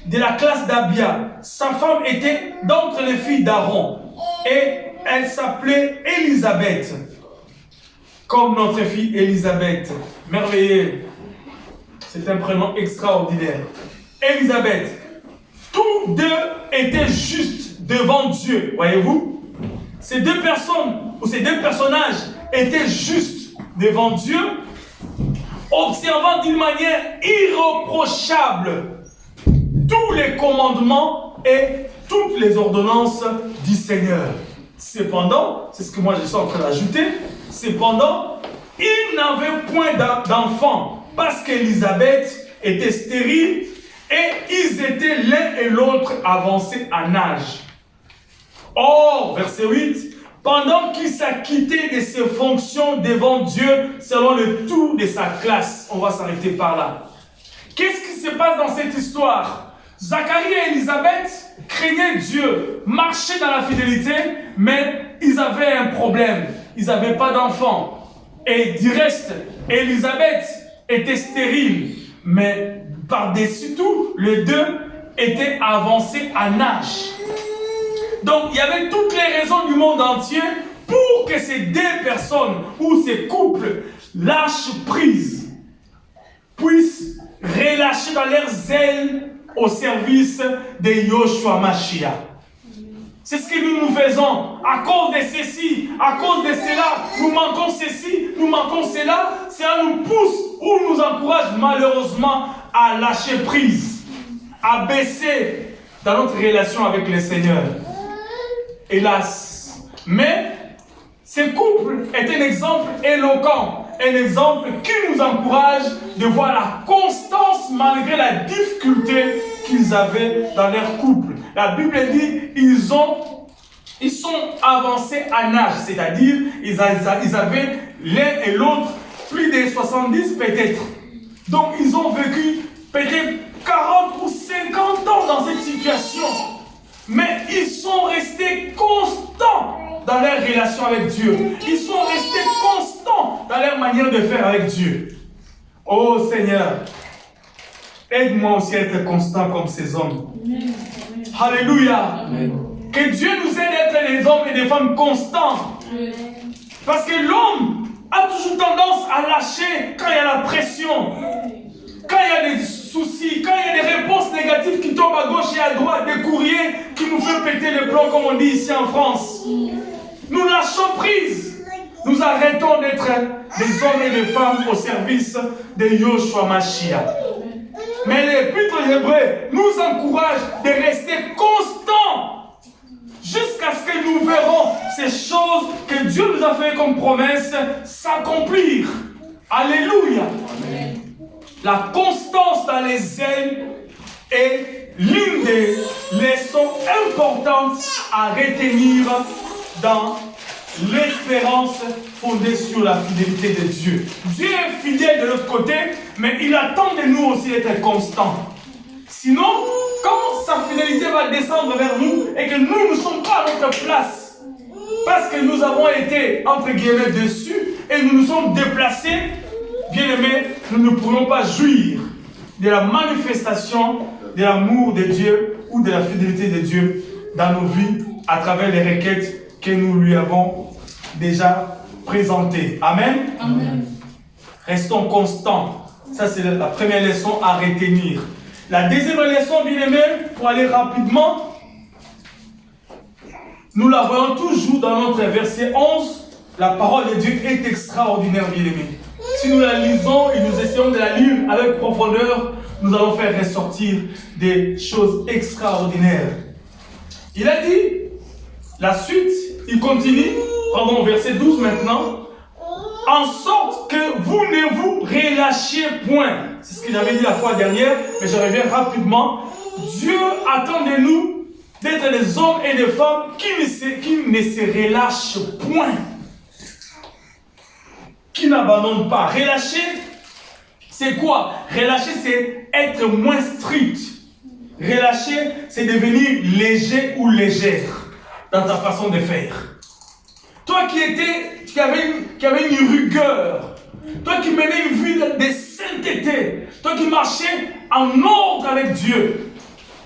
de la classe d'Abia. Sa femme était d'entre les filles d'Aaron, et elle s'appelait Élisabeth, comme notre fille Élisabeth. Merveilleux. C'est un prénom extraordinaire. Élisabeth. Tous deux étaient justes devant Dieu, voyez-vous. Ces deux personnes, ou ces deux personnages étaient justes devant Dieu, observant d'une manière irréprochable tous les commandements et toutes les ordonnances du Seigneur. Cependant, c'est ce que moi je suis en train d'ajouter, cependant, ils n'avaient point d'enfant parce qu'Élisabeth était stérile et ils étaient l'un et l'autre avancés en âge. Or, verset 8, pendant qu'il s'acquittait de ses fonctions devant Dieu selon le tour de sa classe. On va s'arrêter par là. Qu'est-ce qui se passe dans cette histoire? Zacharie et Élisabeth craignaient Dieu, marchaient dans la fidélité, mais ils avaient un problème. Ils n'avaient pas d'enfants. Et du reste, Élisabeth était stérile. Mais par-dessus tout, les deux étaient avancés en âge. Donc, il y avait toutes les raisons du monde entier pour que ces deux personnes ou ces couples lâchent prise, puissent relâcher dans leurs ailes au service de Yoshua Mashiach. C'est ce que nous faisons. À cause de ceci, à cause de cela, nous manquons ceci, nous manquons cela. Cela nous pousse ou nous encourage malheureusement à lâcher prise, à baisser dans notre relation avec le Seigneur. Hélas. Mais ce couple est un exemple éloquent, un exemple qui nous encourage de voir la constance malgré la difficulté qu'ils avaient dans leur couple. La Bible dit ils sont avancés en âge, c'est-à-dire ils avaient l'un et l'autre plus de 70 peut-être. Donc ils ont vécu peut-être 40 ou 50 ans dans cette situation. Mais ils sont restés constants dans leur relation avec Dieu. Ils sont restés constants dans leur manière de faire avec Dieu. Oh Seigneur, aide-moi aussi à être constant comme ces hommes. Alléluia. Amen. Que Dieu nous aide à être des hommes et des femmes constants. Parce que l'homme a toujours tendance à lâcher quand il y a la pression, quand il y a des soucis, quand il y a des réponses négatives qui tombent à gauche et à droite, des courriers qui nous font péter les plombs, comme on dit ici en France. Nous lâchons prise. Nous arrêtons d'être des hommes et des femmes au service de Yoshua Mashiach. Mais l'Épître aux Hébreux nous encourage de rester constants jusqu'à ce que nous verrons ces choses que Dieu nous a fait comme promesse s'accomplir. Alléluia. Amen. La constance dans les ailes est l'une des leçons importantes à retenir dans l'espérance fondée sur la fidélité de Dieu. Dieu est fidèle de l'autre côté, mais il attend de nous aussi d'être constants. Sinon, quand sa fidélité va descendre vers nous et que nous ne sommes pas à notre place, parce que nous avons été, entre guillemets, dessus et nous nous sommes déplacés, bien aimés, nous ne pourrons pas jouir de la manifestation de l'amour de Dieu ou de la fidélité de Dieu dans nos vies à travers les requêtes que nous lui avons déjà présentées. Amen. Amen. Restons constants. Ça, c'est la première leçon à retenir. La deuxième leçon, bien aimé, pour aller rapidement, nous la voyons toujours dans notre verset 11. La parole de Dieu est extraordinaire, bien aimé. Si nous la lisons et nous essayons de la lire avec profondeur, nous allons faire ressortir des choses extraordinaires. Il a dit, la suite, il continue, pardon, verset 12 maintenant, en sorte que vous ne vous relâchiez point. C'est ce que j'avais dit la fois dernière, mais je reviens rapidement. Dieu attend de nous d'être des hommes et des femmes qui ne se relâchent point. Qui n'abandonnent pas. Relâcher, c'est quoi? Relâcher, c'est être moins strict. Relâcher, c'est devenir léger ou légère dans ta façon de faire. Toi qui avais une rigueur, toi qui menais une vie de sainteté, toi qui marchais en ordre avec Dieu,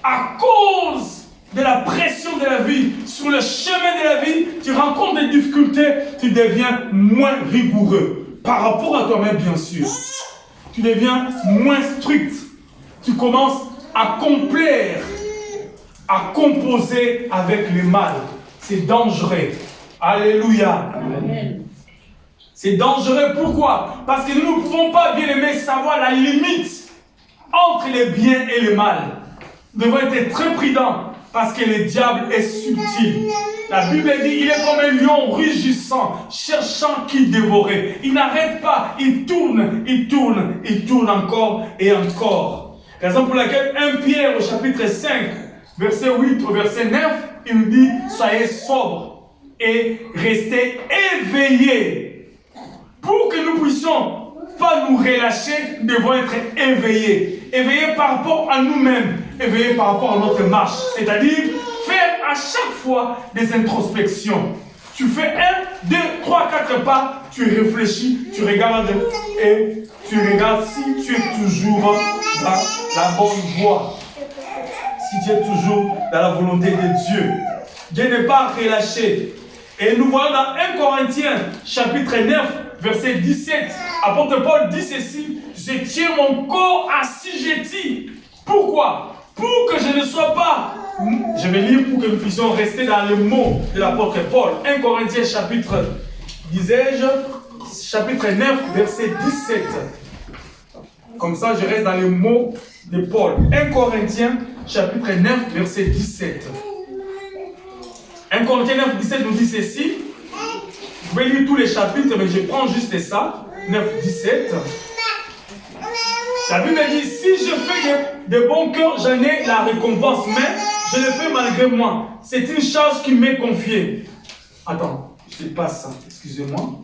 à cause de la pression de la vie, sur le chemin de la vie, tu rencontres des difficultés, tu deviens moins rigoureux. Par rapport à toi-même, bien sûr. Tu deviens moins strict. Tu commences à complaire, à composer avec le mal. C'est dangereux. Alléluia. Amen. C'est dangereux. Pourquoi? Parce que nous ne pouvons pas, bien aimé, savoir la limite entre le bien et le mal. Nous devons être très prudents parce que le diable est subtil. La Bible dit, il est comme un lion rugissant, cherchant qui dévorer. Il n'arrête pas, il tourne encore et encore. Raison pour laquelle 1 Pierre au chapitre 5, verset 8 au verset 9, il nous dit, soyez sobres et restez éveillés. Pour que nous puissions pas nous relâcher, nous devons être éveillés. Éveillés par rapport à nous-mêmes, éveillés par rapport à notre marche. C'est-à-dire, faire à chaque fois des introspections. Tu fais 1, 2, 3, 4 pas, tu réfléchis, tu regardes et tu regardes si tu es toujours dans la bonne voie. Si tu es toujours dans la volonté de Dieu. Dieu n'est pas relâché. Et nous voyons dans 1 Corinthiens, chapitre 9, verset 17, apôtre Paul dit ceci, je tiens mon corps assujetti. Pourquoi? Pour que je ne sois pas, je vais lire pour que nous puissions rester dans le mot de l'apôtre Paul. 1 Corinthiens chapitre, disais-je, chapitre 9, verset 17. Comme ça, je reste dans le mot de Paul. 1 Corinthiens chapitre 9, verset 17. 1 Corinthiens 9, 17 nous dit ceci. Je vais lire tous les chapitres, mais je prends juste ça. 9, 17. La Bible dit, si je fais de bon cœur, j'en ai la récompense, mais je le fais malgré moi. C'est une charge qui m'est confiée. Attends, je passe ça, excusez-moi.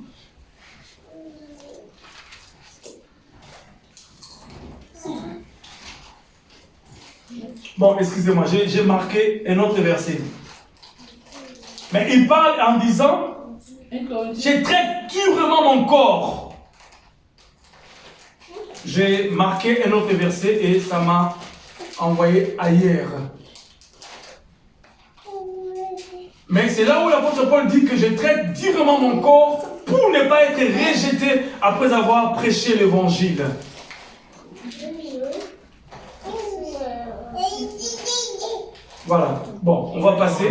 Bon, excusez-moi, j'ai marqué un autre verset. Mais il parle en disant, je traite durement mon corps. J'ai marqué un autre verset et ça m'a envoyé ailleurs. Mais c'est là où l'apôtre Paul dit que je traite durement mon corps pour ne pas être rejeté après avoir prêché l'évangile. Voilà. Bon, on va passer.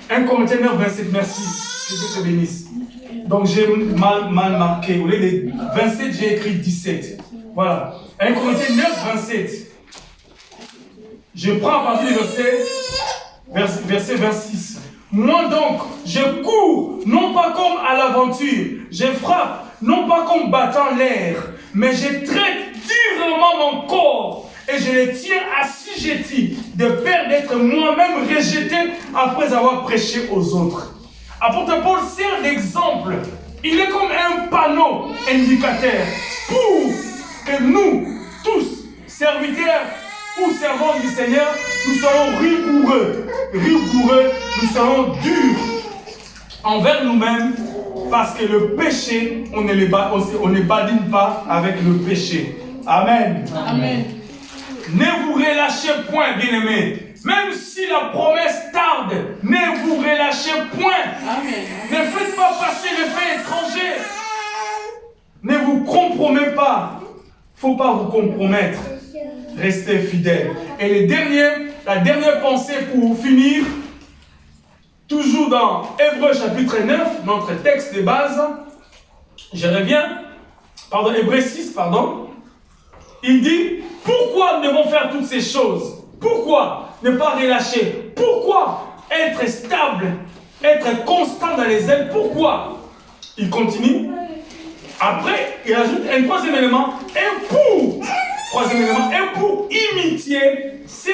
1 Corinthiens 9, 27, merci. Que Dieu te bénisse. Donc j'ai mal marqué. Au lieu de 27, j'ai écrit 17. Voilà. 1 Corinthiens 9, 27. Je prends à partir du verset 26. Moi donc, je cours, non pas comme à l'aventure. Je frappe, non pas comme battant l'air. Mais je traite durement mon corps. Et je le tiens assujetti de peur d'être moi-même rejeté après avoir prêché aux autres. Apôtre Paul sert d'exemple. Il est comme un panneau indicateur pour que nous, tous, serviteurs ou servants du Seigneur, nous soyons rigoureux. Rigoureux, nous soyons durs envers nous-mêmes parce que le péché, on ne badine pas avec le péché. Amen. Amen. Ne vous relâchez point, bien-aimés. Même si la promesse tarde, ne vous relâchez point. Amen. Ne faites pas passer le fait étranger. Ne vous compromettez pas. Il ne faut pas vous compromettre. Restez fidèles. Et la dernière pensée pour finir, toujours dans Hébreux chapitre 9, notre texte de base. Je reviens. Hébreux 6, Il dit, pourquoi nous devons faire toutes ces choses? Pourquoi ne pas relâcher? Pourquoi être stable, être constant dans les ailes? Pourquoi? Il continue. Après, il ajoute un troisième élément. Et pour imiter ceux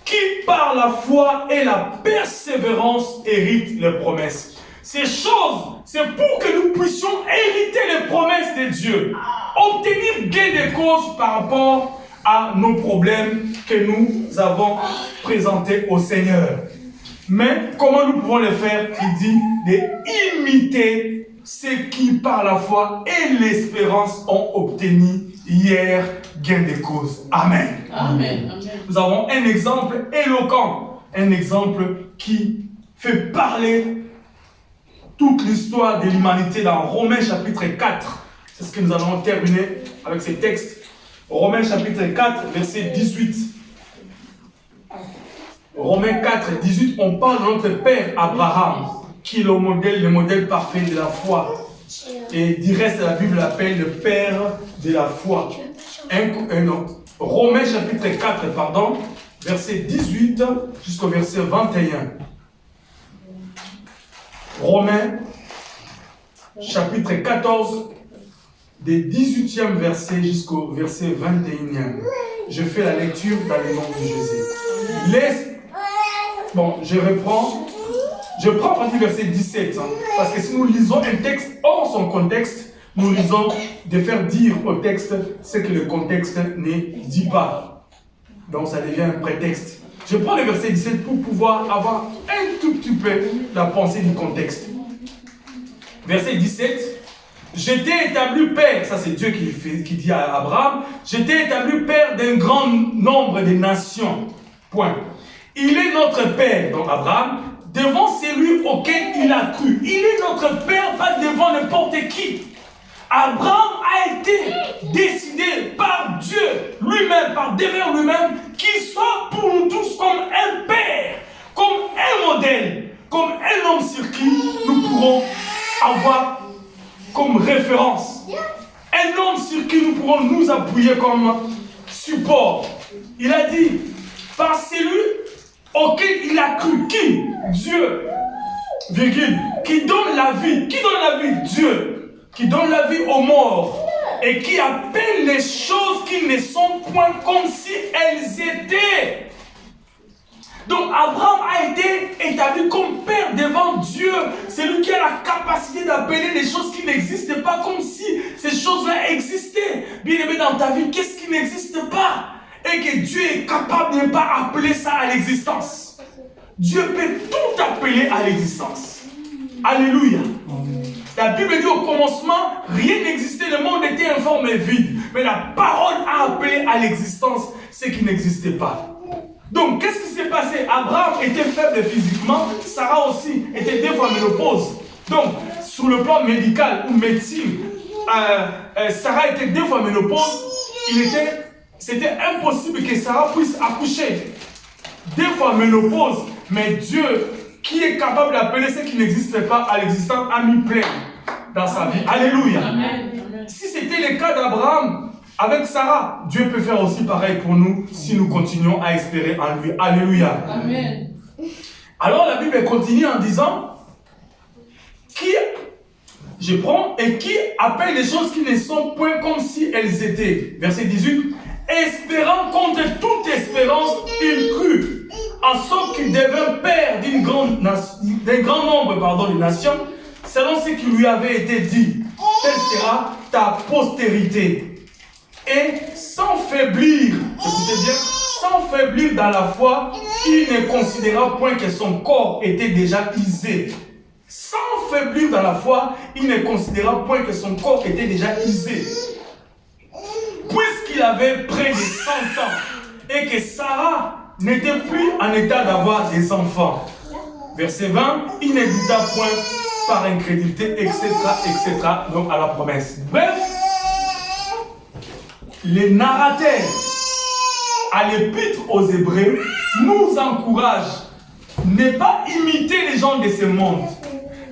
qui par la foi et la persévérance héritent les promesses. Ces choses, c'est pour que nous puissions hériter les promesses de Dieu. Obtenir gain de cause par rapport à nos problèmes que nous avons présentés au Seigneur. Mais comment nous pouvons le faire? Il dit d'imiter ceux qui par la foi et l'espérance ont obtenu hier gain de cause. Amen. Amen. Nous avons un exemple éloquent, un exemple qui fait parler toute l'histoire de l'humanité dans Romains chapitre 4. C'est ce que nous allons terminer avec ces textes. Romains chapitre 4, verset 18. Romains 4, 18, on parle de notre père Abraham, qui est le modèle parfait de la foi. Et du reste, la Bible l'appelle le père de la foi. Romains chapitre 4, verset 18 jusqu'au verset 21. Romains chapitre 14, des 18e verset jusqu'au verset 21e. Je fais la lecture dans le nom de Jésus. Je reprends. Je prends à partir du verset 17. Parce que si nous lisons un texte hors son contexte, nous risquons de faire dire au texte ce que le contexte ne dit pas. Donc ça devient un prétexte. Je prends le verset 17 pour pouvoir avoir un tout petit peu la pensée du contexte. Verset 17. J'étais établi père, ça c'est Dieu qui dit à Abraham, j'étais établi père d'un grand nombre de nations. Point. Il est notre père, donc Abraham, devant celui auquel il a cru. Il est notre père, pas devant n'importe qui. Abraham a été décidé par Dieu lui-même, par devers lui-même, qu'il soit pour nous tous comme un père, comme un modèle, comme un homme sur qui nous pourrons avoir comme référence. Un homme sur qui nous pourrons nous appuyer comme support. Il a dit, par celui auquel il a cru, qui? Dieu, virgule, qui donne la vie. Qui donne la vie? Dieu. Qui donne la vie aux morts. Et qui appelle les choses qui ne sont point comme si elles étaient. Donc Abraham a été établi comme père devant Dieu. C'est lui qui a la capacité d'appeler les choses qui n'existent pas comme si ces choses-là existaient. Bien aimé, dans ta vie, qu'est-ce qui n'existe pas? Et que Dieu est capable de ne pas appeler ça à l'existence. Dieu peut tout appeler à l'existence. Alléluia. La Bible dit au commencement, rien n'existait, le monde était informe et vide. Mais la parole a appelé à l'existence ce qui n'existait pas. Donc, qu'est-ce qui s'est passé? Abraham était faible physiquement, Sarah aussi était des fois ménopause. Donc, sur le plan médical ou médecine, Sarah était des fois ménopause. C'était impossible que Sarah puisse accoucher. Des fois ménopause, mais Dieu, qui est capable d'appeler ce qui n'existe pas à l'existence, a mis plein dans sa vie. Alléluia. Amen. Si c'était le cas d'Abraham avec Sarah, Dieu peut faire aussi pareil pour nous si nous continuons à espérer en lui. Alléluia. Amen. Alors la Bible continue en disant qui appelle les choses qui ne sont point comme si elles étaient. Verset 18. Espérant contre toute espérance, il crut, en sorte qu'il devint père d'un grand nombre de nations, selon ce qui lui avait été dit. Telle sera ta postérité. Et sans faiblir, écoutez bien, sans faiblir dans la foi, il ne considéra point que son corps était déjà usé. Sans faiblir dans la foi, il ne considéra point que son corps était déjà usé. Puisqu'il avait près de 100 ans et que Sarah n'était plus en état d'avoir des enfants. Verset 20, il ne douta point par incrédulité, etc., donc à la promesse. Bref, les narrateurs à l'épître aux Hébreux nous encouragent de ne pas imiter les gens de ce monde,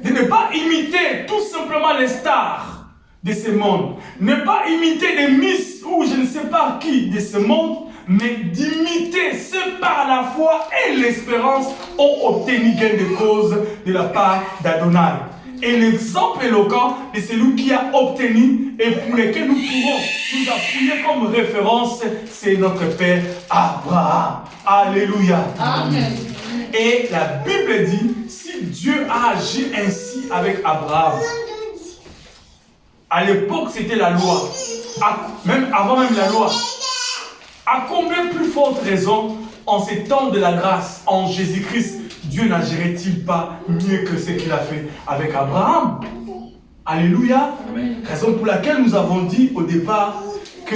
de ne pas imiter tout simplement les stars de ce monde, ne pas imiter les Miss ou je ne sais pas qui de ce monde, mais d'imiter ceux par la foi et l'espérance ont obtenu gain de cause de la part d'Adonai. Et l'exemple éloquent de celui qui a obtenu et pour lequel nous pourrons nous appuyer comme référence, c'est notre Père Abraham. Alléluia. Amen. Et la Bible dit, si Dieu a agi ainsi avec Abraham, à l'époque c'était la loi, même avant même la loi, à combien plus forte raison, en ces temps de la grâce, en Jésus-Christ, Dieu n'agirait-il pas mieux que ce qu'il a fait avec Abraham? Alléluia. Amen. Raison pour laquelle nous avons dit au départ que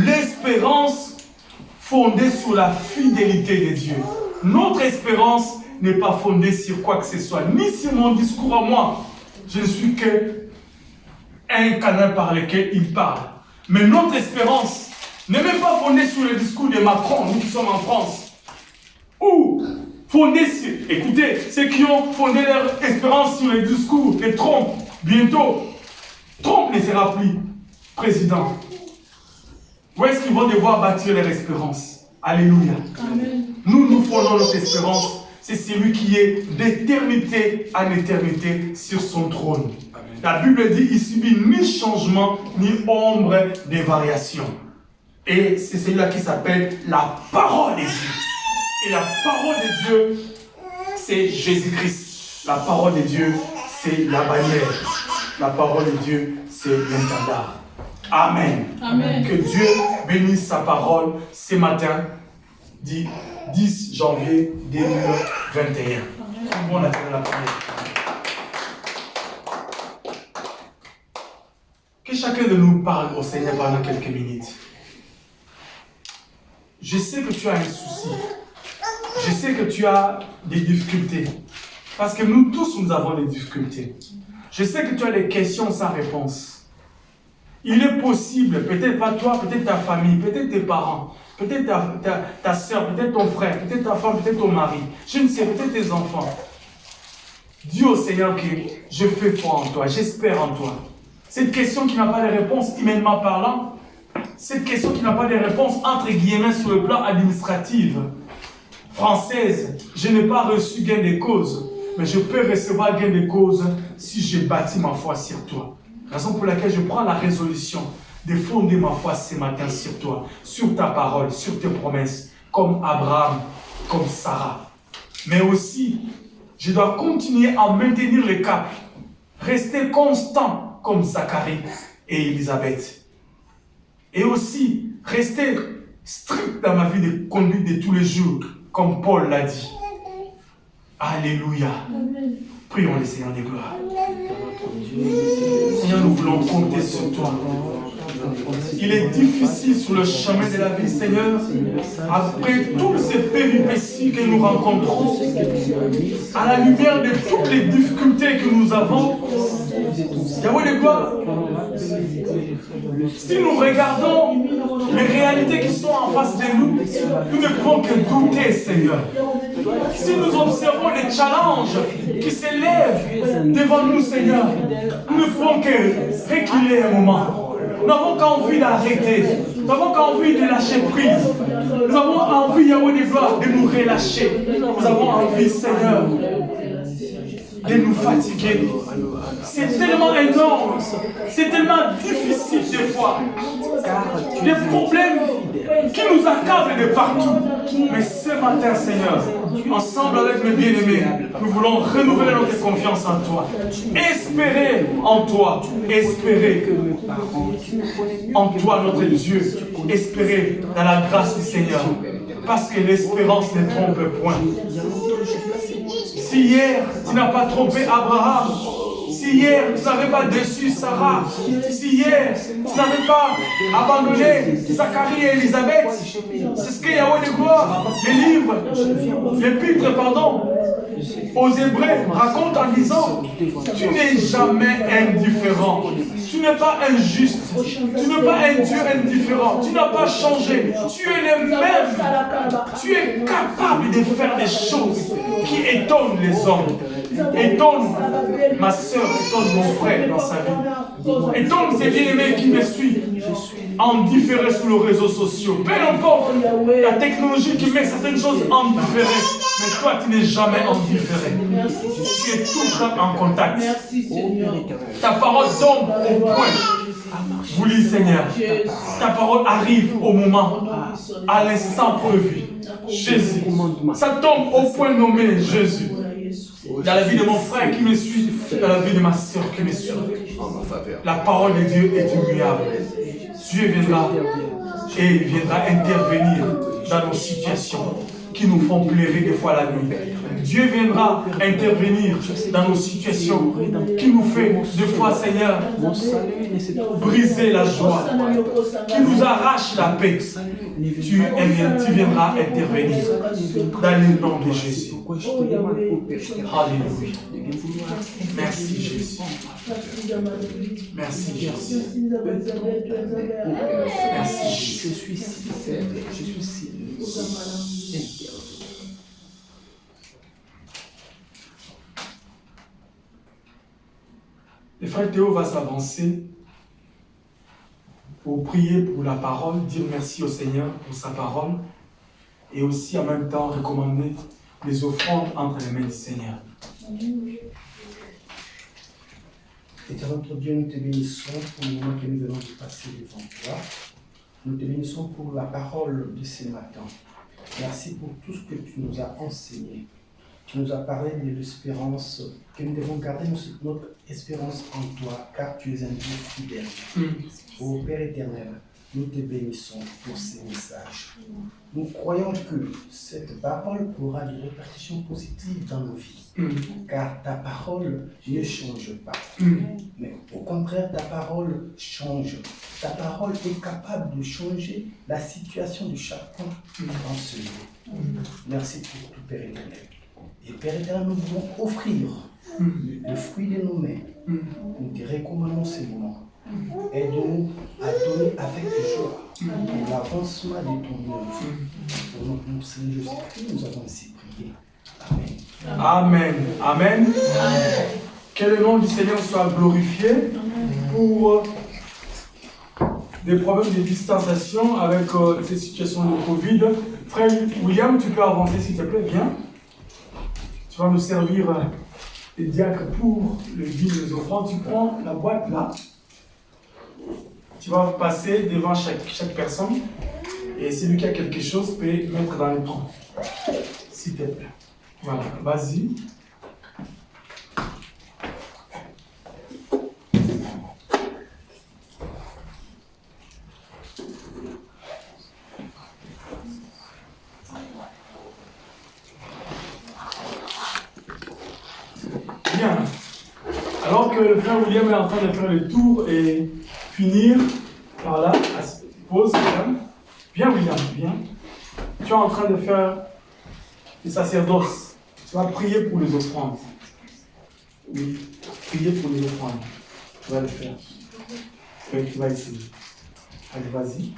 l'espérance fondée sur la fidélité de Dieu. Notre espérance n'est pas fondée sur quoi que ce soit, ni sur mon discours à moi. Je ne suis qu'un canal par lequel il parle. Mais notre espérance n'est même pas fondée sur le discours de Macron, nous qui sommes en France. Ou fondée sur, écoutez, ceux qui ont fondé leur espérance sur le discours de Trump, bientôt, Trump ne sera plus président. Où est-ce qu'ils vont devoir bâtir leur espérance? Alléluia. Amen. Nous fondons notre espérance. C'est celui qui est d'éternité en éternité sur son trône. Amen. La Bible dit, il subit ni changement, ni ombre de variation. Et c'est celui-là qui s'appelle la parole de Dieu. Et la parole de Dieu, c'est Jésus-Christ. La parole de Dieu, c'est la bannière. La parole de Dieu, c'est l'intendard. Amen. Amen. Que Dieu bénisse sa parole ce matin, 10 janvier 2021. On a fait la prière. Que chacun de nous parle au Seigneur pendant quelques minutes. Je sais que tu as un souci. Je sais que tu as des difficultés. Parce que nous tous, nous avons des difficultés. Je sais que tu as des questions sans réponse. Il est possible, peut-être pas toi, peut-être ta famille, peut-être tes parents, peut-être ta soeur, peut-être ton frère, peut-être ta femme, peut-être ton mari. Je ne sais, peut-être tes enfants. Dis au Seigneur que je fais foi en toi, j'espère en toi. Cette question qui n'a pas de réponse humainement parlant, cette question qui n'a pas de réponse entre guillemets sur le plan administratif, française, je n'ai pas reçu gain de cause, mais je peux recevoir gain de cause si j'ai bâti ma foi sur toi. Raison pour laquelle je prends la résolution de fonder ma foi ce matin sur toi, sur ta parole, sur tes promesses, comme Abraham, comme Sarah. Mais aussi, je dois continuer à maintenir le cap, rester constant comme Zacharie et Élisabeth. Et aussi, rester strict dans ma vie de conduite de tous les jours, comme Paul l'a dit. Alléluia. Amen. Prions le Seigneur des gloires. Seigneur, nous voulons compter sur toi. Il est difficile sur le chemin de la vie, Seigneur. Après toutes ces péripéties que nous rencontrons, à la lumière de toutes les difficultés que nous avons, Yahweh de gloire, si nous regardons les réalités qui sont en face de nous, nous ne pouvons que douter, Seigneur. Si nous observons les challenges qui s'élèvent devant nous, Seigneur, nous ne pouvons que reculer un moment. Nous n'avons qu'envie d'arrêter. Nous n'avons qu'envie de lâcher prise. Nous avons envie, Yahweh de gloire, de nous relâcher. Nous avons envie, Seigneur, de nous fatiguer. C'est tellement énorme. C'est tellement difficile des fois. Des problèmes qui nous accablent de partout. Mais ce matin, Seigneur, ensemble avec mes bien-aimés, nous voulons renouveler notre confiance en toi. Espérer en toi. Espérer en toi, notre Dieu. Espérer dans la grâce du Seigneur. Parce que l'espérance ne trompe point. Si hier, tu n'as pas trompé Abraham, si hier, tu n'avais pas déçu Sarah, si hier, tu n'avais pas abandonné Zacharie et Élisabeth, c'est ce que Yahweh de gloire, l'épître, aux Hébreux raconte en disant, tu n'es jamais indifférent. Tu n'es pas injuste. Tu n'es pas un Dieu indifférent. Tu n'as pas changé. Tu es le même. Tu es capable de faire des choses qui étonnent les hommes. Étonne ma soeur, étonne mon frère dans sa vie. Étonne ces bien-aimés qui me suivent en différé sur les réseaux sociaux. Peu importe la technologie qui met certaines choses en différé. Mais toi, tu n'es jamais en différé. Tu es tout le temps en contact. Ta parole tombe au point. Voulu, Seigneur. Ta parole arrive au moment, à l'instant prévu. Jésus. Ça tombe au point nommé Jésus. Dans la vie de mon frère qui me suit, dans la vie de ma soeur qui me suit. La parole de Dieu est immuable. Dieu viendra et il viendra intervenir dans nos situations qui nous font pleurer des fois la nuit. Dieu viendra intervenir dans nos situations qui nous fait des fois, Seigneur, briser la joie, qui nous arrache la paix. Tu viendras intervenir dans le nom de Jésus. Alléluia. Merci Jésus. Merci Jésus. Merci. Je suis si faible, je suis si intervenu. Le frère Théo va s'avancer pour prier pour la parole, dire merci au Seigneur pour sa parole et aussi en même temps recommander les offrandes entre les mains du Seigneur. Éternel notre Dieu, nous te bénissons pour le moment que nous venons de passer devant toi. Nous te bénissons pour la parole de ce matin. Merci pour tout ce que tu nous as enseigné. Tu nous as parlé de l'espérance, que nous devons garder notre espérance en toi, car tu es un Dieu fidèle. Ô Père éternel, nous te bénissons pour ces messages. Nous croyons que cette parole aura des répercussions positives dans nos vies, car ta parole ne change pas. Mais au contraire, ta parole change. Ta parole est capable de changer la situation de chacun dans ce lieu. Merci pour tout, Père éternel. Et Père éternel, nous voulons offrir le fruit de nos mains. Nous te recommandons ces moments. Aide-nous à donner avec joie pour l'avancement de ton œuvre. Au nom de notre Seigneur Jésus-Christ, nous avons ainsi prié. Amen. Amen. Amen. Que le nom du Seigneur soit glorifié pour des problèmes de distanciation avec ces situations de Covid. Frère William, tu peux avancer s'il te plaît, viens. Tu vas nous servir les diacres pour le dîme des offrandes. Tu prends la boîte là. Tu vas passer devant chaque personne. Et celui qui a quelque chose peut mettre dans le temps. S'il te plaît. Voilà, vas-y. Bien. Alors que le frère William est en train de faire le tour et finir, Par là, pose, William. Viens, William, viens. Tu es en train de faire le sacerdoce. Tu vas prier pour les offrandes. Oui, prier pour les offrandes. Tu vas le faire. Oui, tu vas essayer. Allez, vas-y.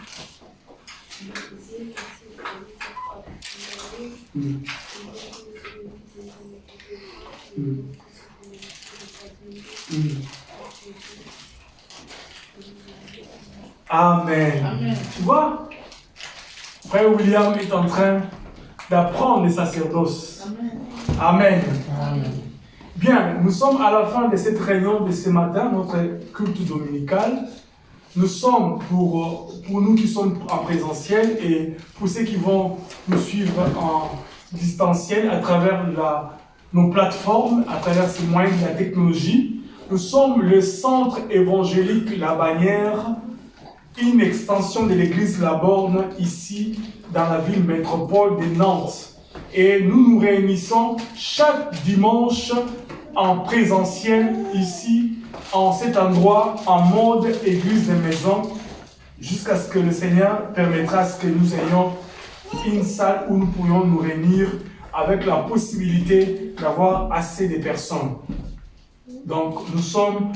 Amen. Amen. Tu vois, Frère William est en train d'apprendre le sacerdoce. Amen. Amen. Bien, nous sommes à la fin de cette réunion de ce matin, notre culte dominical. Nous sommes, pour nous qui sommes en présentiel et pour ceux qui vont nous suivre en distanciel à travers nos plateformes, à travers ces moyens de la technologie, nous sommes le centre évangélique La Bannière, une extension de l'église La Borne, ici, dans la ville métropole de Nantes. Et nous nous réunissons chaque dimanche en présentiel, ici, en cet endroit, en mode église de maison, jusqu'à ce que le Seigneur permettra à ce que nous ayons une salle où nous pourrions nous réunir avec la possibilité d'avoir assez de personnes. Donc, nous sommes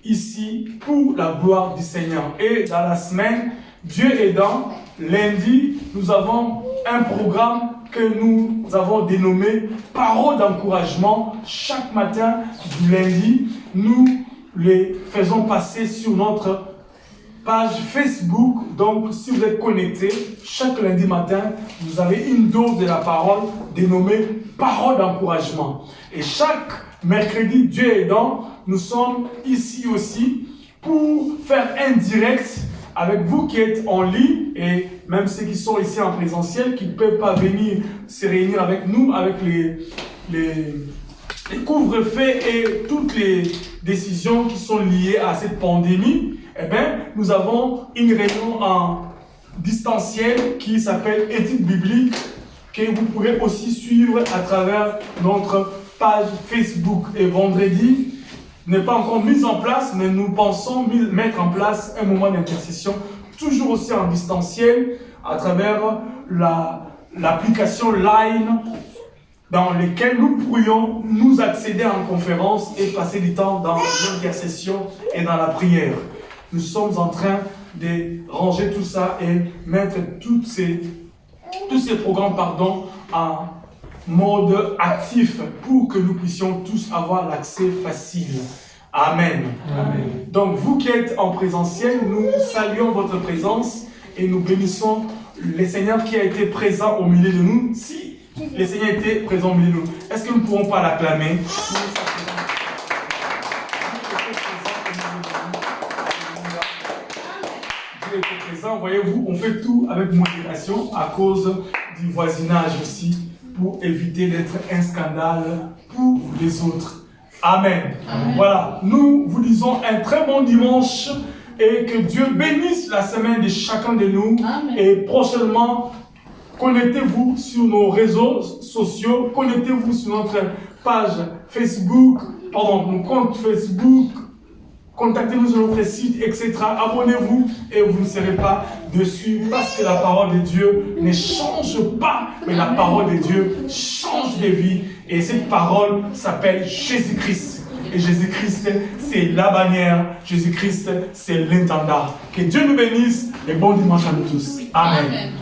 ici pour la gloire du Seigneur. Et dans la semaine, Dieu aidant, lundi, nous avons un programme que nous avons dénommé Paroles d'encouragement. Chaque matin du lundi, nous les faisons passer sur notre page Facebook. Donc, si vous êtes connecté, chaque lundi matin, vous avez une dose de la parole dénommée Paroles d'encouragement. Et chaque mercredi, Dieu aidant, nous sommes ici aussi pour faire un direct avec vous qui êtes en ligne et même ceux qui sont ici en présentiel, qui ne peuvent pas venir se réunir avec nous, avec les couvre-feux et toutes les décisions qui sont liées à cette pandémie. Eh bien, nous avons une réunion en distanciel qui s'appelle Études bibliques, que vous pourrez aussi suivre à travers notre page Facebook. Et vendredi n'est pas encore mise en place, mais nous pensons mettre en place un moment d'intercession, toujours aussi en distanciel, à travers l'application Line, dans lequel nous pourrions nous accéder en conférence et passer du temps dans l'intercession et dans la prière. Nous sommes en train de ranger tout ça et mettre tous ces programmes en mode actif pour que nous puissions tous avoir l'accès facile. Amen. Amen. Donc vous qui êtes en présentiel, nous saluons votre présence et nous bénissons le Seigneur qui a été présent au milieu de nous. Si le Seigneur était présent au milieu de nous, est-ce que nous ne pourrons pas l'acclamer? Dieu était présent, voyez-vous, on fait tout avec modération à cause du voisinage aussi, pour éviter d'être un scandale pour les autres. Amen. Amen. Voilà, nous vous disons un très bon dimanche et que Dieu bénisse la semaine de chacun de nous. Amen. Et prochainement, connectez-vous sur nos réseaux sociaux, connectez-vous sur notre page Facebook, nos comptes Facebook, contactez-nous sur notre site, etc. Abonnez-vous et vous ne serez pas dessus parce que la parole de Dieu ne change pas, mais la parole de Dieu change de vie. Et cette parole s'appelle Jésus-Christ. Et Jésus-Christ, c'est la bannière. Jésus-Christ, c'est l'intendant. Que Dieu nous bénisse et bon dimanche à nous tous. Amen. Amen.